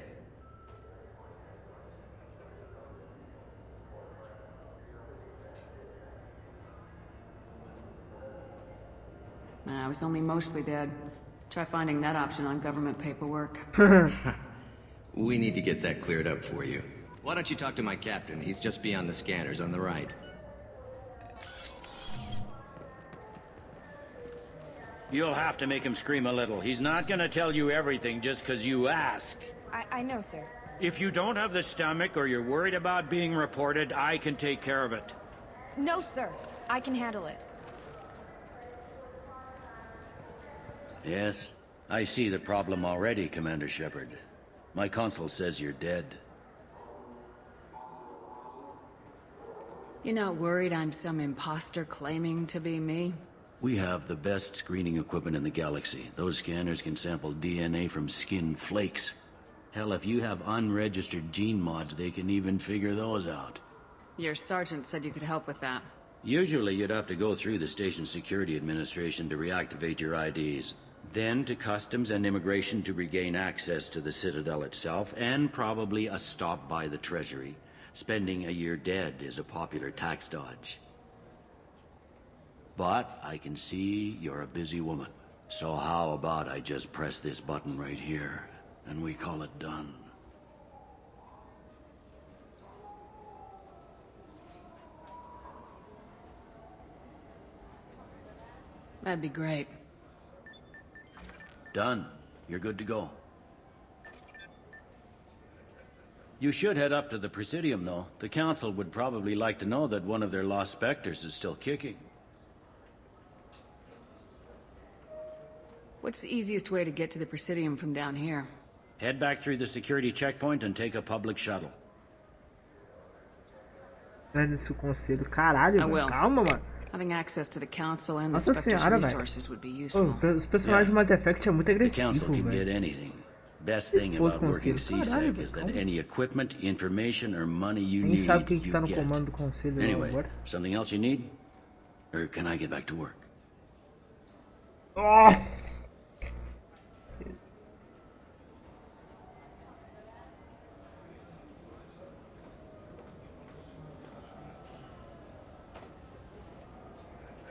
I was only mostly dead. Try finding that option on government paperwork. We need to get that cleared up for you. Why don't you talk to my captain? He's just beyond the scanners on the right. You'll have to make him scream a little. He's not gonna tell you everything just because you ask. I know, sir. If you don't have the stomach or you're worried about being reported, I can take care of it. No, sir. I can handle it. Yes, I see the problem already, Commander Shepard. My consul says you're dead. You're not worried I'm some imposter claiming to be me? We have the best screening equipment in the galaxy. Those scanners can sample DNA from skin flakes. Hell, if you have unregistered gene mods, they can even figure those out. Your sergeant said you could help with that. Usually you'd have to go through the station security administration to reactivate your IDs. Then to Customs and Immigration to regain access to the Citadel itself, and probably a stop by the Treasury. Spending a year dead is a popular tax dodge. But I can see you're a busy woman. So how about I just press this button right here, and we call it done? That'd be great. Done. You're good to go. You should head up to the Presidium, though. The Council would probably like to know that one of their lost specters is still kicking. What's the easiest way to get to the Presidium from down here? Head back through the security checkpoint and take a public shuttle. Esse conselho, caralho, velho. Calma, mano. Having access to the council and the Nossa Spectre's senhora, resources would be useful. Os personagens do Mass Effect é muito The agressivo, Council can get velho. anything. Best thing about working CSEC is that any equipment, information, or money you Nem need, sabe quem que you tá no get. comando do conselho Anyway, agora. something else you need? Or can I get back to work? Nossa!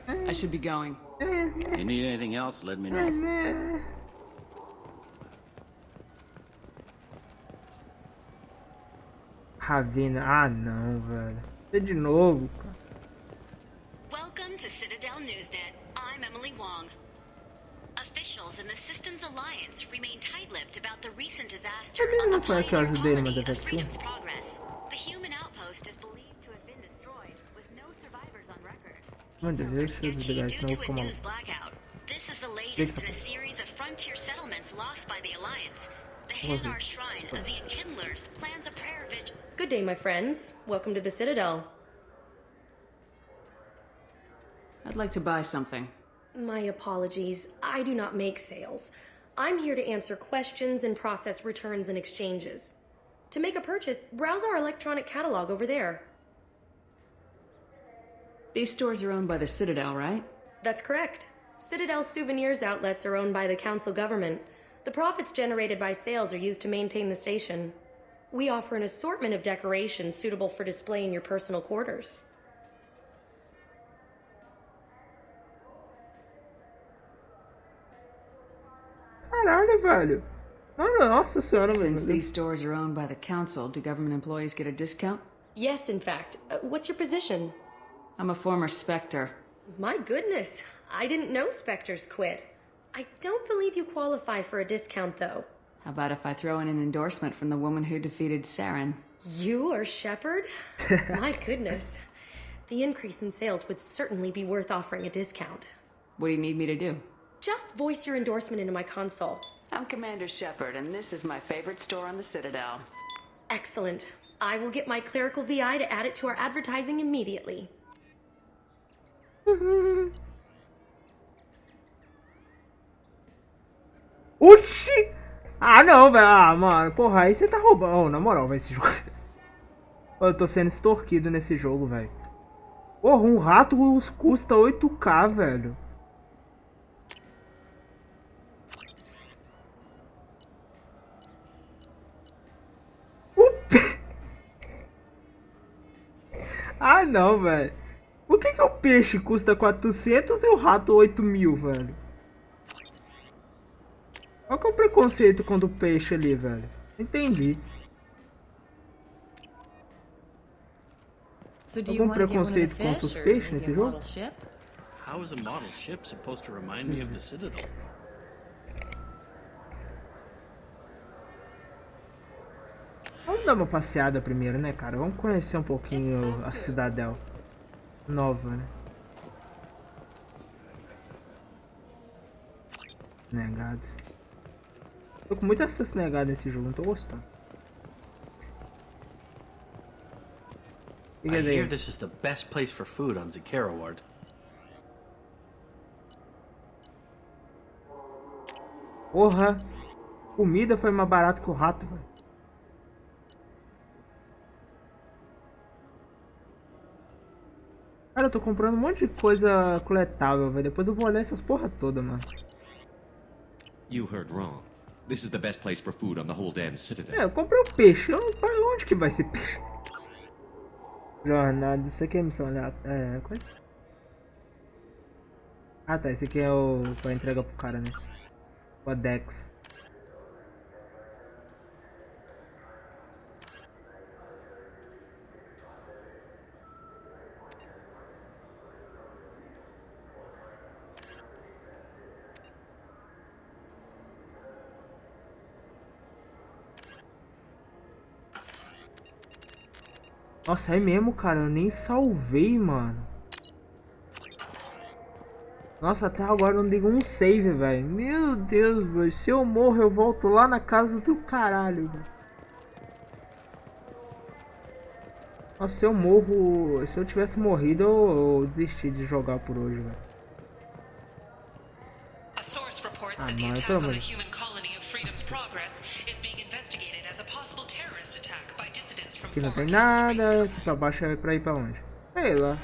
I should be going. You need anything else, let me know. Ravina, ah não, velho. É de novo, cara. Welcome to Citadel Newsnet. I'm Emily Wong. Officials in the Systems Alliance remain tight-lipped about the recent disaster on the Foi que eu ajudei no Mass colony of Effect 1. Freedom's Progress. The human outpost is believed to have been destroyed, with no survivors on record. Meu Deus, deixa eu desligar, senão eu vou Due to ficar a maluco. news blackout, this is the latest in a series of frontier settlements lost by the Alliance. The Hanar Shrine of the Enkindlers plans a prayer vigil. Good day, my friends. Welcome to the Citadel. I'd like to buy something. My apologies. I do not make sales. I'm here to answer questions and process returns and exchanges. To make a purchase, browse our electronic catalog over there. These stores are owned by the Citadel, right? That's correct. Citadel souvenirs outlets are owned by the Council government. The profits generated by sales are used to maintain the station. We offer an assortment of decorations suitable for display in your personal quarters. Caralho, velho. Nossa senhora, Since velho. these stores are owned by the Council, do government employees get a discount? Yes, in fact. What's your position? I'm a former Spectre. My goodness. I didn't know Spectres quit. I don't believe you qualify for a discount, though. How about if I throw in an endorsement from the woman who defeated Saren? You are Shepard? My goodness. The increase in sales would certainly be worth offering a discount. What do you need me to do? Just voice your endorsement into my console. I'm Commander Shepard, and this is my favorite store on the Citadel. Excellent. I will get my clerical VI to add it to our advertising immediately. Oxi! Ah, não, velho. Ah, mano. Porra, aí você tá roubando. Oh, na moral, velho, esse jogo. Eu tô sendo extorquido nesse jogo, velho. Porra, um rato custa 8K, velho. Ah, não, velho. Por que o peixe custa 400 e o rato 8.000, velho? Qual que é o preconceito com o peixe ali, velho? Entendi. So do you Algum want to get one of the preconceito contra os fish or peixes maybe nesse a jogo? model ship? How is a model ship supposed to remind me of the Citadel? Vamos dar uma passeada primeiro, né, cara? Vamos conhecer um pouquinho a Cidadel nova, né? Negado. Tô com muito acesso negado nesse jogo, não tô gostando. I hear this is the best place for food on Zakara Ward. Porra! Comida foi mais barato que o rato, velho. Cara, eu tô comprando um monte de coisa coletável, velho. Depois eu vou olhar essas porra toda, mano. You heard wrong. This is the best place for food on the whole damn Citadel. É, eu comprei o peixe. Onde que vai ser peixe? Jornada, isso aqui é missão aleatória. É, coisa? Ah tá, esse aqui é o pra entregar pro cara, né? O Dex. Nossa, é mesmo, cara. Eu nem salvei, mano. Nossa, até agora eu não digo um save, velho. Meu Deus, velho. Se eu morro, eu volto lá na casa do caralho, velho. Nossa, se eu morro... Se eu tivesse morrido, eu desisti de jogar por hoje, velho. Ah, mano, pelo amor de Deus. Aqui não tem nada. Aqui pra baixo é pra ir pra onde? Sei lá.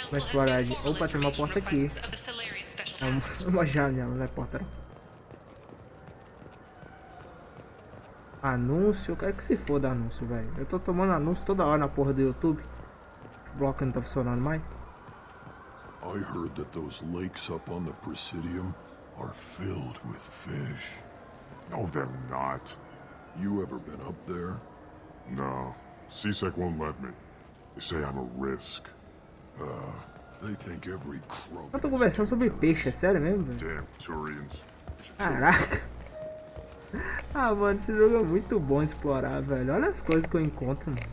Vamos explorar de... Opa, tem uma porta aqui. É uma janela, não é porta não. Anúncio? Eu quero que se foda anúncio, velho. Eu tô tomando anúncio toda hora na porra do YouTube. O bloco não tá funcionando mais. I heard that those lakes up on the Presidium are filled with fish. No, they're not. You ever been up there? No. CSEC won't let me. They say I'm a risk. They think every crow. Eu tô conversando sobre peixe, é sério mesmo, velho? Damn Turians. Caraca. Ah, mano, esse jogo é muito bom explorar, velho. Olha as coisas que eu encontro, mano.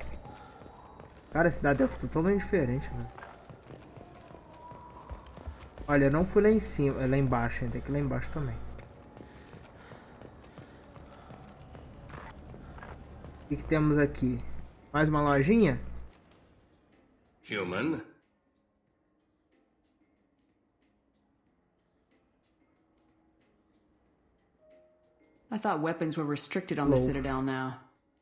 Cara, a cidade é totalmente diferente, velho. Olha, eu não fui lá em cima, lá embaixo, tem que ir lá embaixo também. O que temos aqui? Mais uma lojinha? Human? I thought weapons were restricted on the Citadel now.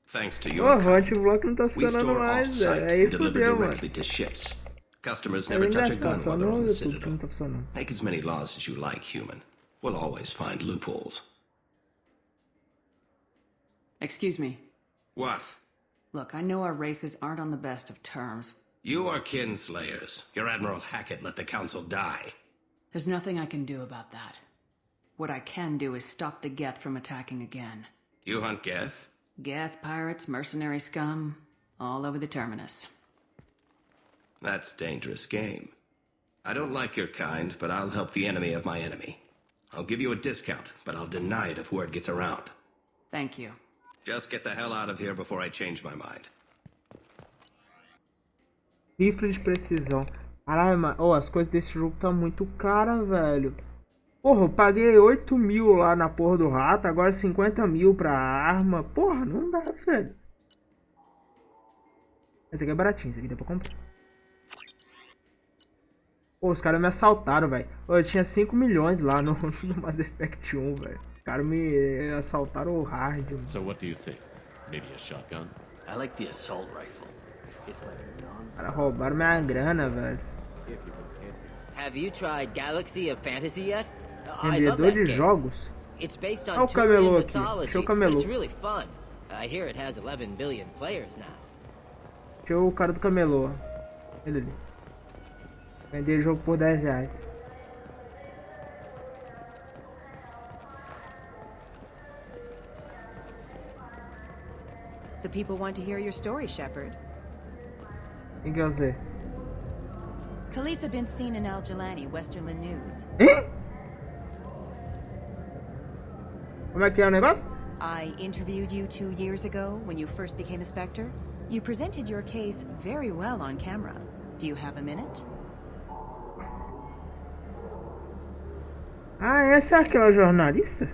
Thanks to your O anti-block não tá funcionando mais, velho. É isso deliver mesmo, directly to ships. Customers never touch a gun while they're on the Citadel. Make as many laws as you like, human. We'll always find loopholes. Excuse me. What? Look, I know our races aren't on the best of terms. You are kinslayers. Your Admiral Hackett let the Council die. There's nothing I can do about that. What I can do is stop the Geth from attacking again. You hunt Geth? Geth, pirates, mercenary scum, all over the terminus. That's dangerous game. I don't like your kind, but I'll help the enemy of my enemy. I'll give you a discount, but I'll deny it if word gets around. Thank you. Just get the hell out of here before I change my mind. Rifle de precisão. Caralho, mano. Oh, as coisas desse jogo tá muito caras, velho. Porra, eu paguei 8 mil lá na porra do rato, agora 50 mil pra arma. Porra, não dá, velho. Esse aqui é baratinho, esse aqui dá pra comprar. Pô, os caras me assaltaram, velho. Eu tinha 5 milhões lá no Mass Effect 1, velho. Os caras me assaltaram o hard. Mano. So what do you think? Maybe a shotgun? I like the assault rifle. Os caras roubaram minha grana, velho. Have you tried Galaxy of Fantasy yet? Vendedor de jogos? It's based on Olha o camelô aqui. mythology, Deixa o but camelô. it's really fun. I hear it has 11 billion players now. Deixa o cara do camelô. Ele ali. Vender jogo por 10 reais. The people want to hear your story, Shepard. Quem quer dizer? Khaleesa been seen in Al Jelani, Westerland News. Hein? Como é que é o negócio? I interviewed you 2 years ago when you first became a Spectre. You presented your case very well on camera. Do you have a minute? Ah, essa é aquela jornalista?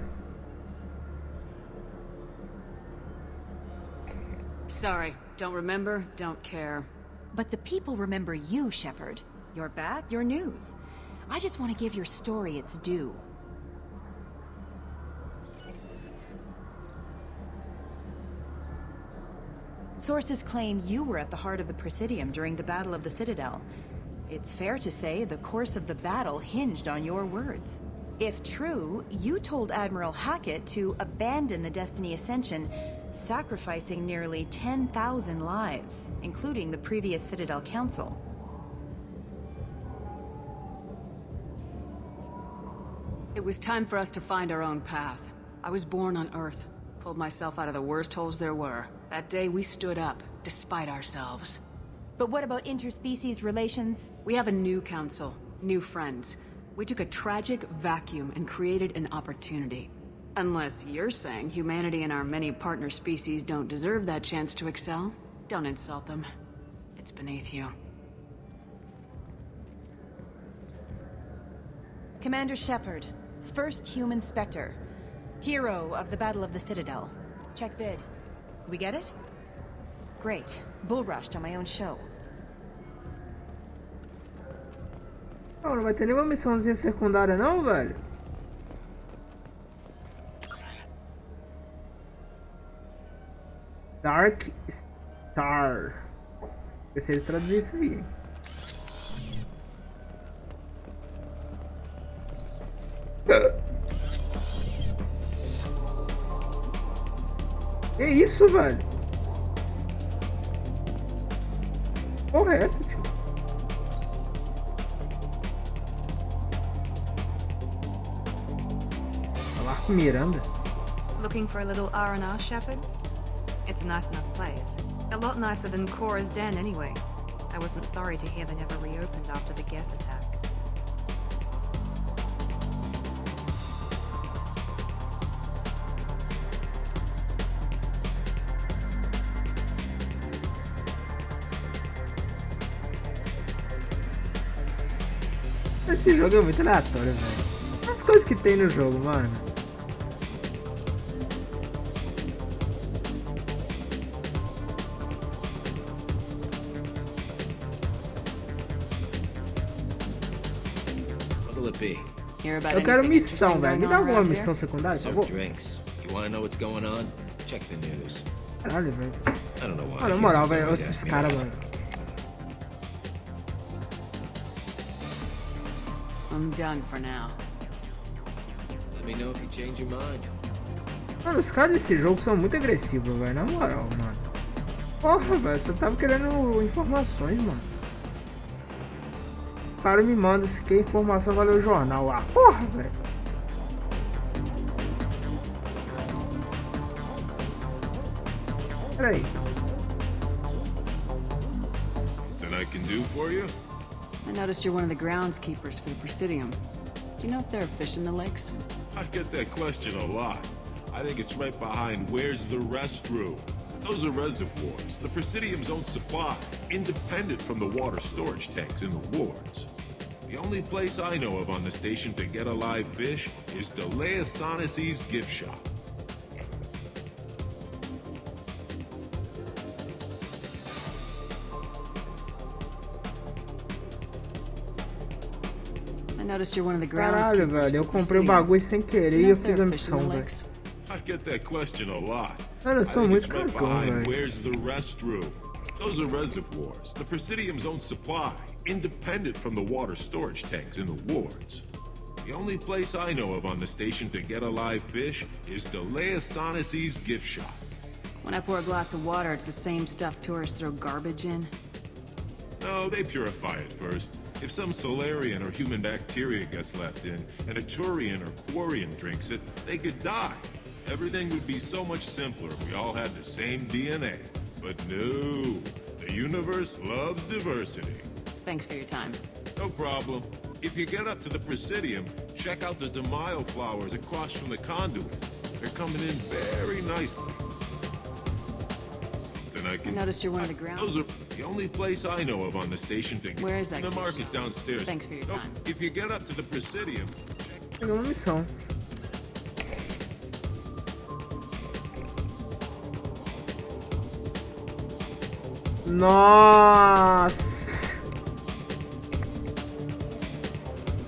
Sorry, don't remember, don't care. But the people remember you, Shepard. You're back, your news. I just want to give your story its due. Sources claim you were at the heart of the Presidium during the Battle of the Citadel. It's fair to say the course of the battle hinged on your words. If true, you told Admiral Hackett to abandon the Destiny Ascension, sacrificing nearly 10,000 lives, including the previous Citadel Council. It was time for us to find our own path. I was born on Earth, pulled myself out of the worst holes there were. That day we stood up, despite ourselves. But what about interspecies relations? We have a new council, new friends. We took a tragic vacuum and created an opportunity. Unless you're saying humanity and our many partner species don't deserve that chance to excel, don't insult them. It's beneath you. Commander Shepard, first human Spectre. Hero of the Battle of the Citadel. Check vid. We get it? Great. Bull rushed on my own show. Oh, não vai ter nenhuma missãozinha secundária não, velho? Dark Star. Eu sei traduzir isso aí. Que isso, velho? Porra, é essa, tio? Falar com Miranda? Looking for a little R&R, Shepard? It's a nice enough place. A lot nicer than Cora's den, anyway. I wasn't sorry to hear they never reopened after the Geth attack. Esse jogo é muito aleatório, velho. As coisas que tem no jogo, mano. Eu quero missão, velho. Me dá alguma missão secundária, por favor? Caralho, velho. Ah, na moral, velho. Esses caras, mano. I'm done for now. Let me know if you change your mind. Mano, os caras desse jogo são muito agressivos, velho. Na moral, mano. Porra, velho. Só tava querendo informações, mano. O cara me manda se que informação valeu o jornal lá. Porra, velho. Peraí. Something I can do for you? I noticed you're one of the groundskeepers for the Presidium. Do you know if there are fish in the lakes? I get that question a lot. I think it's right behind where's the restroom. Those are reservoirs, the Presidium's own supply, independent from the water storage tanks in the wards. The only place I know of on the station to get a live fish is Delea Sonesi's gift shop. I noticed you're one of the Caralho, velho, eu comprei o bagulho sem querer e eu fiz a missão, velho. I get that question a lot. Mano, eu sou muito right cagão, velho. Where's the restroom? Those are reservoirs, the Presidium's own supply, independent from the water storage tanks in the wards. The only place I know of on the station to get a live fish is Delea Sonesi's gift shop. When I pour a glass of water, it's the same stuff tourists throw garbage in? No, they purify it first. If some Solarian or human bacteria gets left in, and a Turian or Quarian drinks it, they could die. Everything would be so much simpler if we all had the same DNA. But no, the universe loves diversity. Thanks for your time. No problem. If you get up to the Presidium, check out the De Mayo flowers across from the conduit. They're coming in very nicely. I noticed you're one of the ground. Those are the only place I know of on the station to Where is that? In the market downstairs. Thanks for your time. If you get up to the Presidium, Pegou uma missão. Nossa!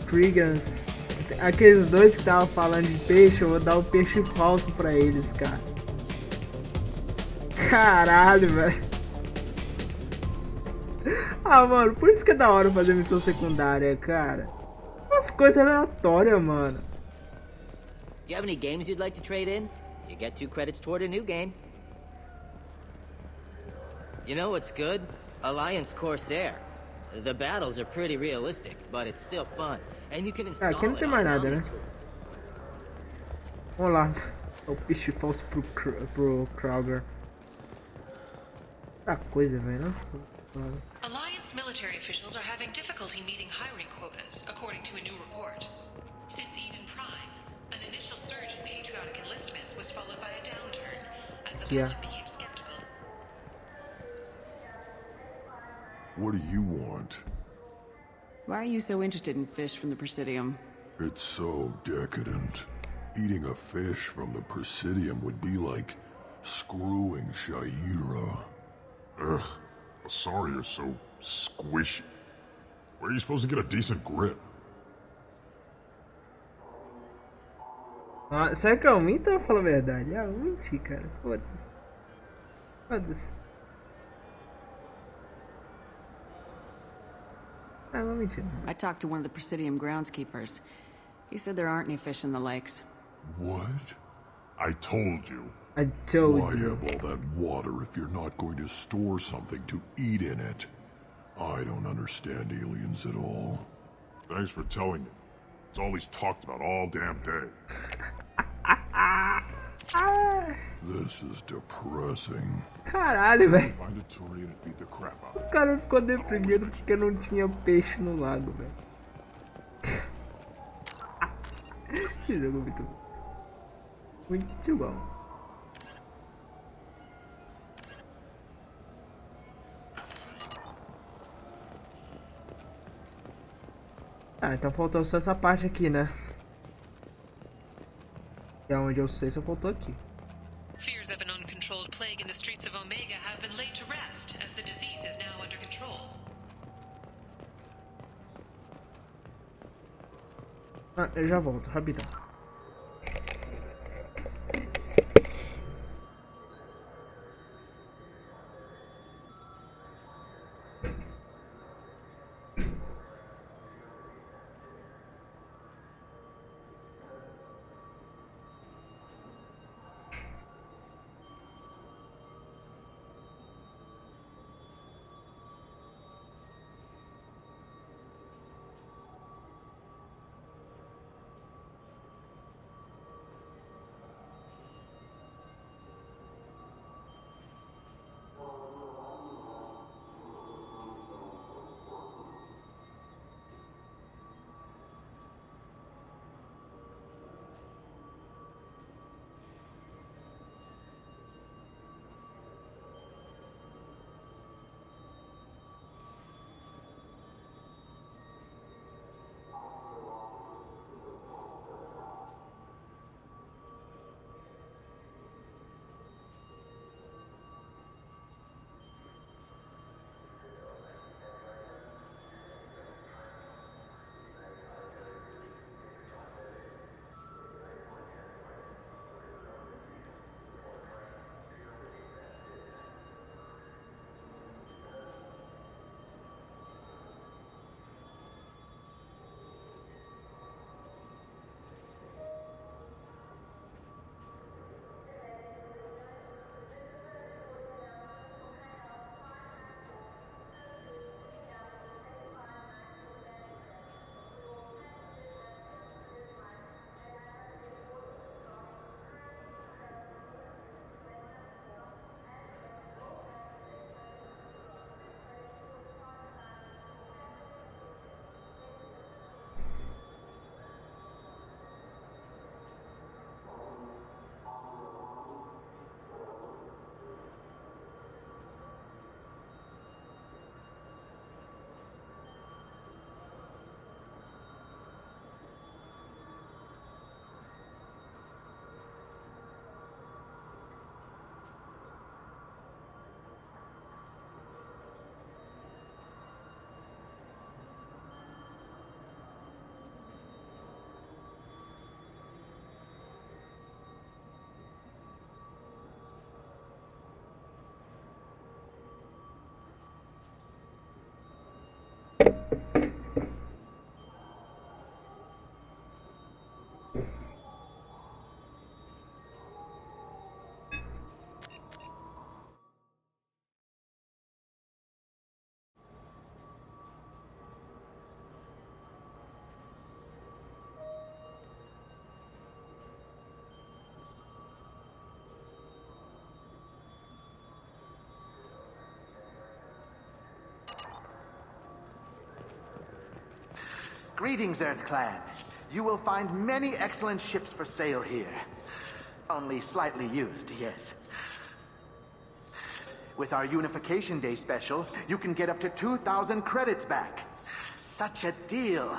Triggers. Aqueles dois que estavam falando de peixe, eu vou dar o peixe falso pra eles, cara. Caralho, velho. Ah, mano, por isso que é da hora fazer missão secundária, cara. Umas coisas aleatórias, mano. Do you have any games you'd like to trade in? You get 2 credits toward a new game. You know what's good? Alliance Corsair. The battles are pretty realistic, but it's still fun. And you can install aqui não tem mais nada, né? Vamos lá. O peixe falso pro Krauger. Tá coisa, velho. Alliance military officials are having difficulty meeting hiring quotas, according to a new report. Since Eden Prime, an initial surge in patriotic was followed by a downturn as the Yeah. public became skeptical. What do you want? Why are you so interested in fish from the Presidium? It's so decadent. Eating a fish from the Presidium would be like screwing Shaira. Ugh, sorry, you're so squishy. Where are you supposed to get a decent grip? Ah, será que é o Minto ou fala a verdade? Ah, eu menti, cara. Foda-se. Foda-se. Ah, eu vou mentir. I talked to one of the Presidium groundskeepers. He said there aren't any fish in the lakes. What? I told you. I told Why you. have all that water if you're not going to store something to eat in it? I don't understand aliens at all. Thanks for telling me. It's all he's talked about all damn day. This is depressing. Caralho, velho. Find a Turian and beat the crap out O of him. cara ficou deprimido porque não tinha peixe no lago, velho. Esse jogo é muito bom. Ah, então faltou só essa parte aqui, né? Que é onde eu sei, só faltou aqui. Fears of an uncontrolled plague in the streets of Omega have been laid to rest, as the disease is now under control. Ah, eu já volto, rapidão. Greetings, Earth Clan. You will find many excellent ships for sale here. Only slightly used, yes. With our Unification Day special, you can get up to 2,000 credits back. Such a deal.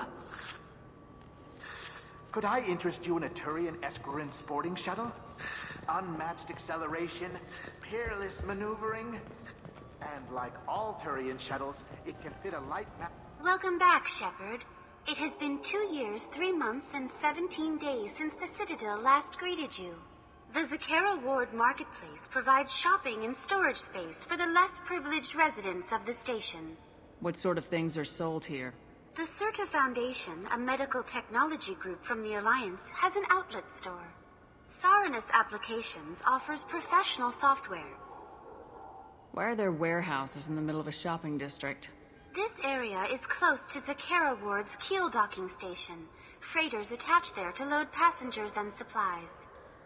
Could I interest you in a Turian Esquirine sporting shuttle? Unmatched acceleration, peerless maneuvering, and like all Turian shuttles, it can fit a light Welcome back, Shepard. It has been 2 years, 3 months, and 17 days since the Citadel last greeted you. The Zakera Ward Marketplace provides shopping and storage space for the less privileged residents of the station. What sort of things are sold here? The Certa Foundation, a medical technology group from the Alliance, has an outlet store. Saranus Applications offers professional software. Why are there warehouses in the middle of a shopping district? This area is close to Zakera Ward's Keel docking station. Freighters attach there to load passengers and supplies.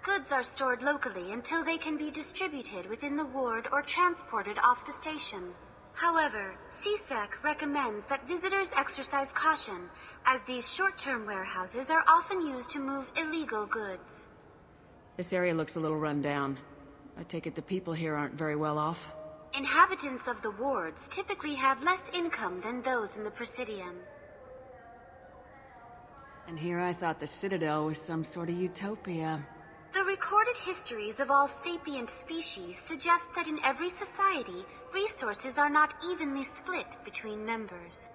Goods are stored locally until they can be distributed within the ward or transported off the station. However, CSEC recommends that visitors exercise caution, as these short-term warehouses are often used to move illegal goods. This area looks a little run down. I take it the people here aren't very well off? Inhabitants of the wards typically have less income than those in the Presidium. And here I thought the Citadel was some sort of utopia. The recorded histories of all sapient species suggest that in every society, resources are not evenly split between members.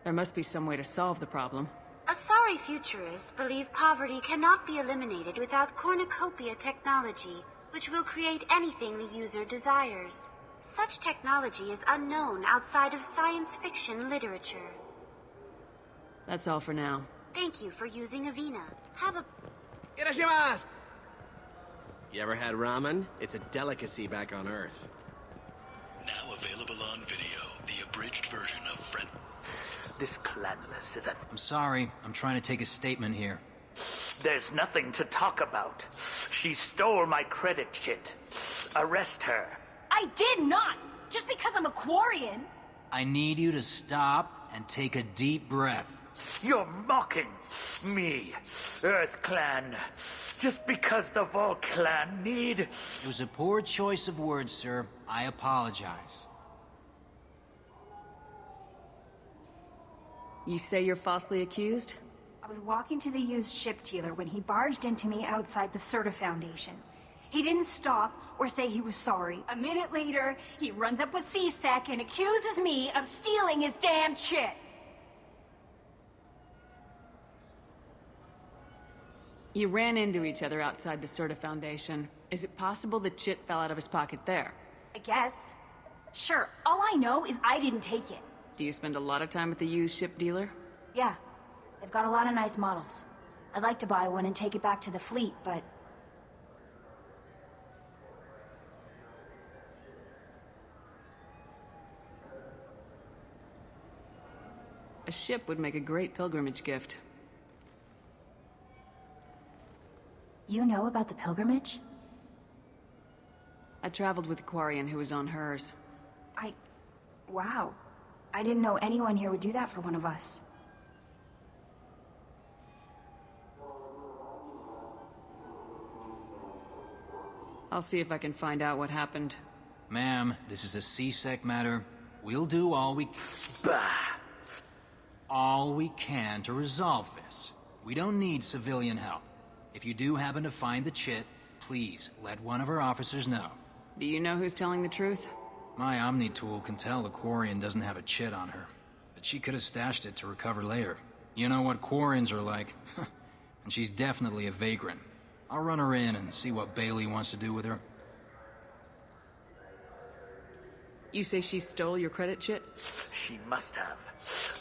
There must be some way to solve the problem. Asari futurists believe poverty cannot be eliminated without cornucopia technology, which will create anything the user desires. Such technology is unknown outside of science fiction literature. That's all for now. Thank you for using Avina. Have a... Irashimasu! You ever had ramen? It's a delicacy back on Earth. Now available on video, the abridged version of Friend. This clanless is a... I'm sorry. I'm trying to take a statement here. There's nothing to talk about. She stole my credit chit. Arrest her. I did not! Just because I'm a Quarian! I need you to stop and take a deep breath. You're mocking me, Earth Clan. Just because the Vol Clan need... It was a poor choice of words, sir. I apologize. You say you're falsely accused? I was walking to the used ship dealer when he barged into me outside the Certa Foundation. He didn't stop or say he was sorry. A minute later, he runs up with CSEC and accuses me of stealing his damn chit. You ran into each other outside the Certa Foundation. Is it possible the chit fell out of his pocket there? I guess. Sure, all I know is I didn't take it. Do you spend a lot of time at the used ship dealer? Yeah, they've got a lot of nice models. I'd like to buy one and take it back to the fleet, but... A ship would make a great pilgrimage gift. You know about the pilgrimage? I traveled with a Quarian who was on hers. Wow. I didn't know anyone here would do that for one of us. I'll see if I can find out what happened. Ma'am, this is a CSEC matter. We'll do all we... all we can to resolve this. We don't need civilian help. If you do happen to find the chit, please let one of our officers know. Do you know who's telling the truth? My Omni tool can tell the Quarian doesn't have a chit on her, but she could have stashed it to recover later. You know what Quarians are like, and she's definitely a vagrant. I'll run her in and see what Bailey wants to do with her. You say she stole your credit chit? She must have.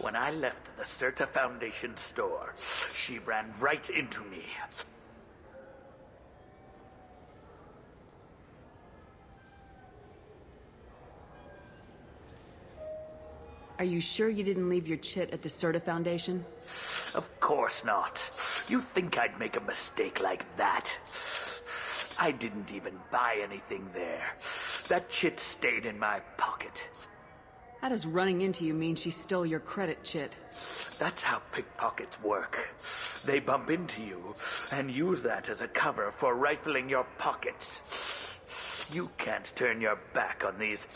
When I left the Certa Foundation store, she ran right into me. Are you sure you didn't leave your chit at the Certa Foundation? Of course not. You think I'd make a mistake like that? I didn't even buy anything there. That chit stayed in my pocket. How does running into you mean she stole your credit chit? That's how pickpockets work. They bump into you and use that as a cover for rifling your pockets. You can't turn your back on these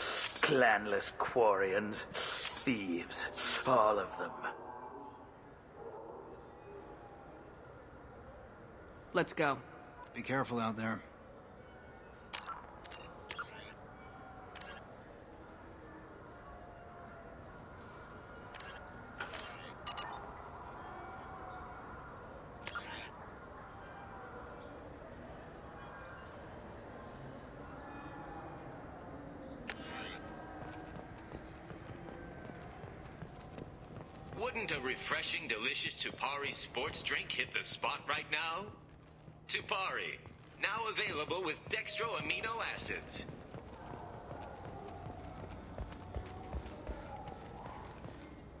clanless Quarians. Thieves, all of them. Let's go. Be careful out there. Wouldn't a refreshing, delicious Tupari sports drink hit the spot right now? Tupari, now available with dextro amino acids.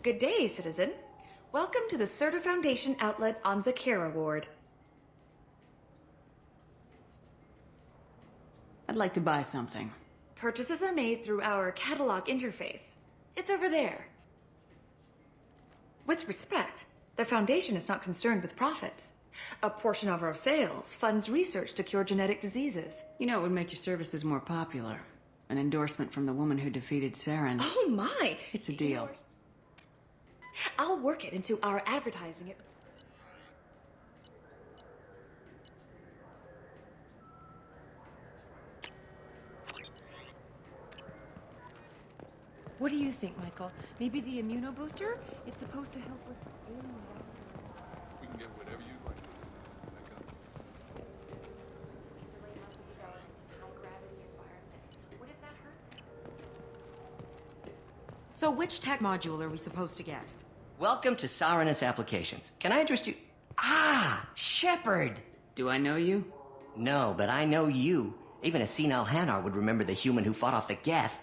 Good day, citizen. Welcome to the Serta Foundation outlet on Zakera Ward. I'd like to buy something. Purchases are made through our catalog interface. It's over there. With respect, the Foundation is not concerned with profits. A portion of our sales funds research to cure genetic diseases. You know, it would make your services more popular. An endorsement from the woman who defeated Saren. Oh my! It's a deal. I'll work it into our advertising. What do you think, Michael? Maybe the immunobooster? It's supposed to help with alien. We can get whatever you like. So which tech module are we supposed to get? Welcome to Saranus Applications. Can I interest you? Ah, Shepard! Do I know you? No, but I know you. Even a senile Hanar would remember the human who fought off the Geth.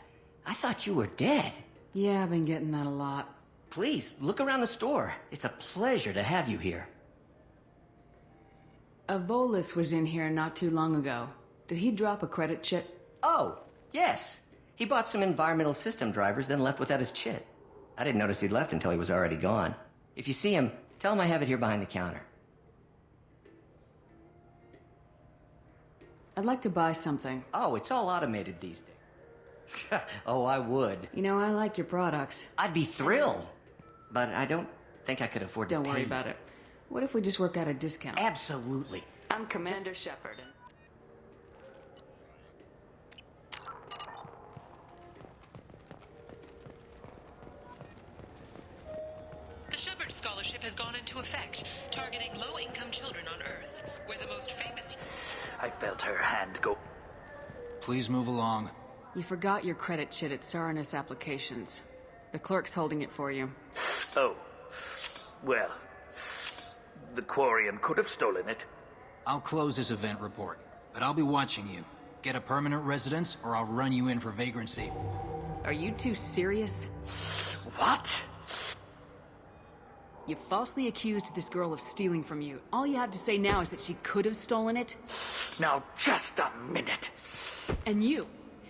I thought you were dead. Yeah, I've been getting that a lot. Please, look around the store. It's a pleasure to have you here. A Volus was in here not too long ago. Did he drop a credit chit? Oh, yes. He bought some environmental system drivers, then left without his chit. I didn't notice he'd left until he was already gone. If you see him, tell him I have it here behind the counter. I'd like to buy something. Oh, it's all automated these days. Oh, I would. You know, I like your products. I'd be thrilled. But I don't think I could afford to pay. Don't worry about it. What if we just work out a discount? Absolutely. I'm Commander Shepard. The Shepard Scholarship has gone into effect, targeting low-income children on Earth. We're the most famous... I felt her hand go... Please move along. You forgot your credit chit at Saranus Applications. The clerk's holding it for you. Oh. Well, the Quarian could have stolen it. I'll close this event report, but I'll be watching you. Get a permanent residence, or I'll run you in for vagrancy. Are you two serious? What? You falsely accused this girl of stealing from you. All you have to say now is that she could have stolen it? Now, just a minute. And you.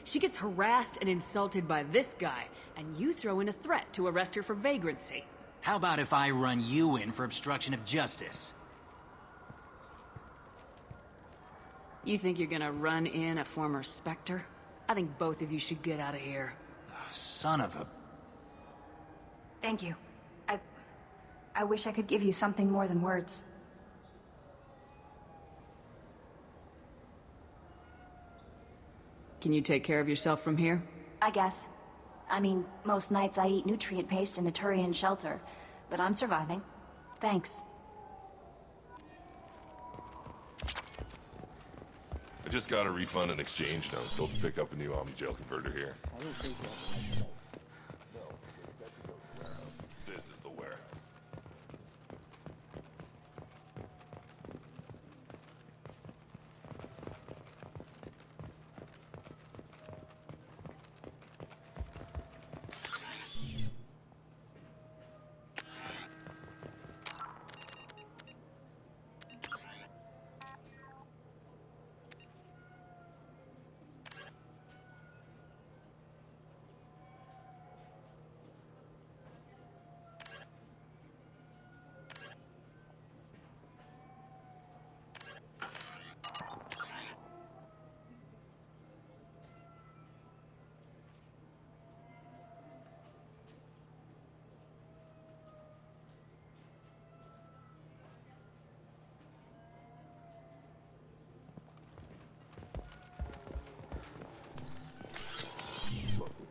She gets harassed and insulted by this guy, and you throw in a threat to arrest her for vagrancy. How about if I run you in for obstruction of justice? You think you're gonna run in a former Spectre? I think both of you should get out of here. Son of a... Thank you. I wish I could give you something more than words. Can you take care of yourself from here? I guess. I mean, most nights I eat nutrient paste in a Turian shelter, but I'm surviving. Thanks. I just got a refund and exchange, and I was told to pick up a new Omni-Gel converter here. This is the warehouse.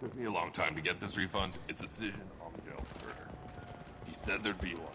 Took me a long time to get this refund. It's a decision on the jail for her. He said there'd be one.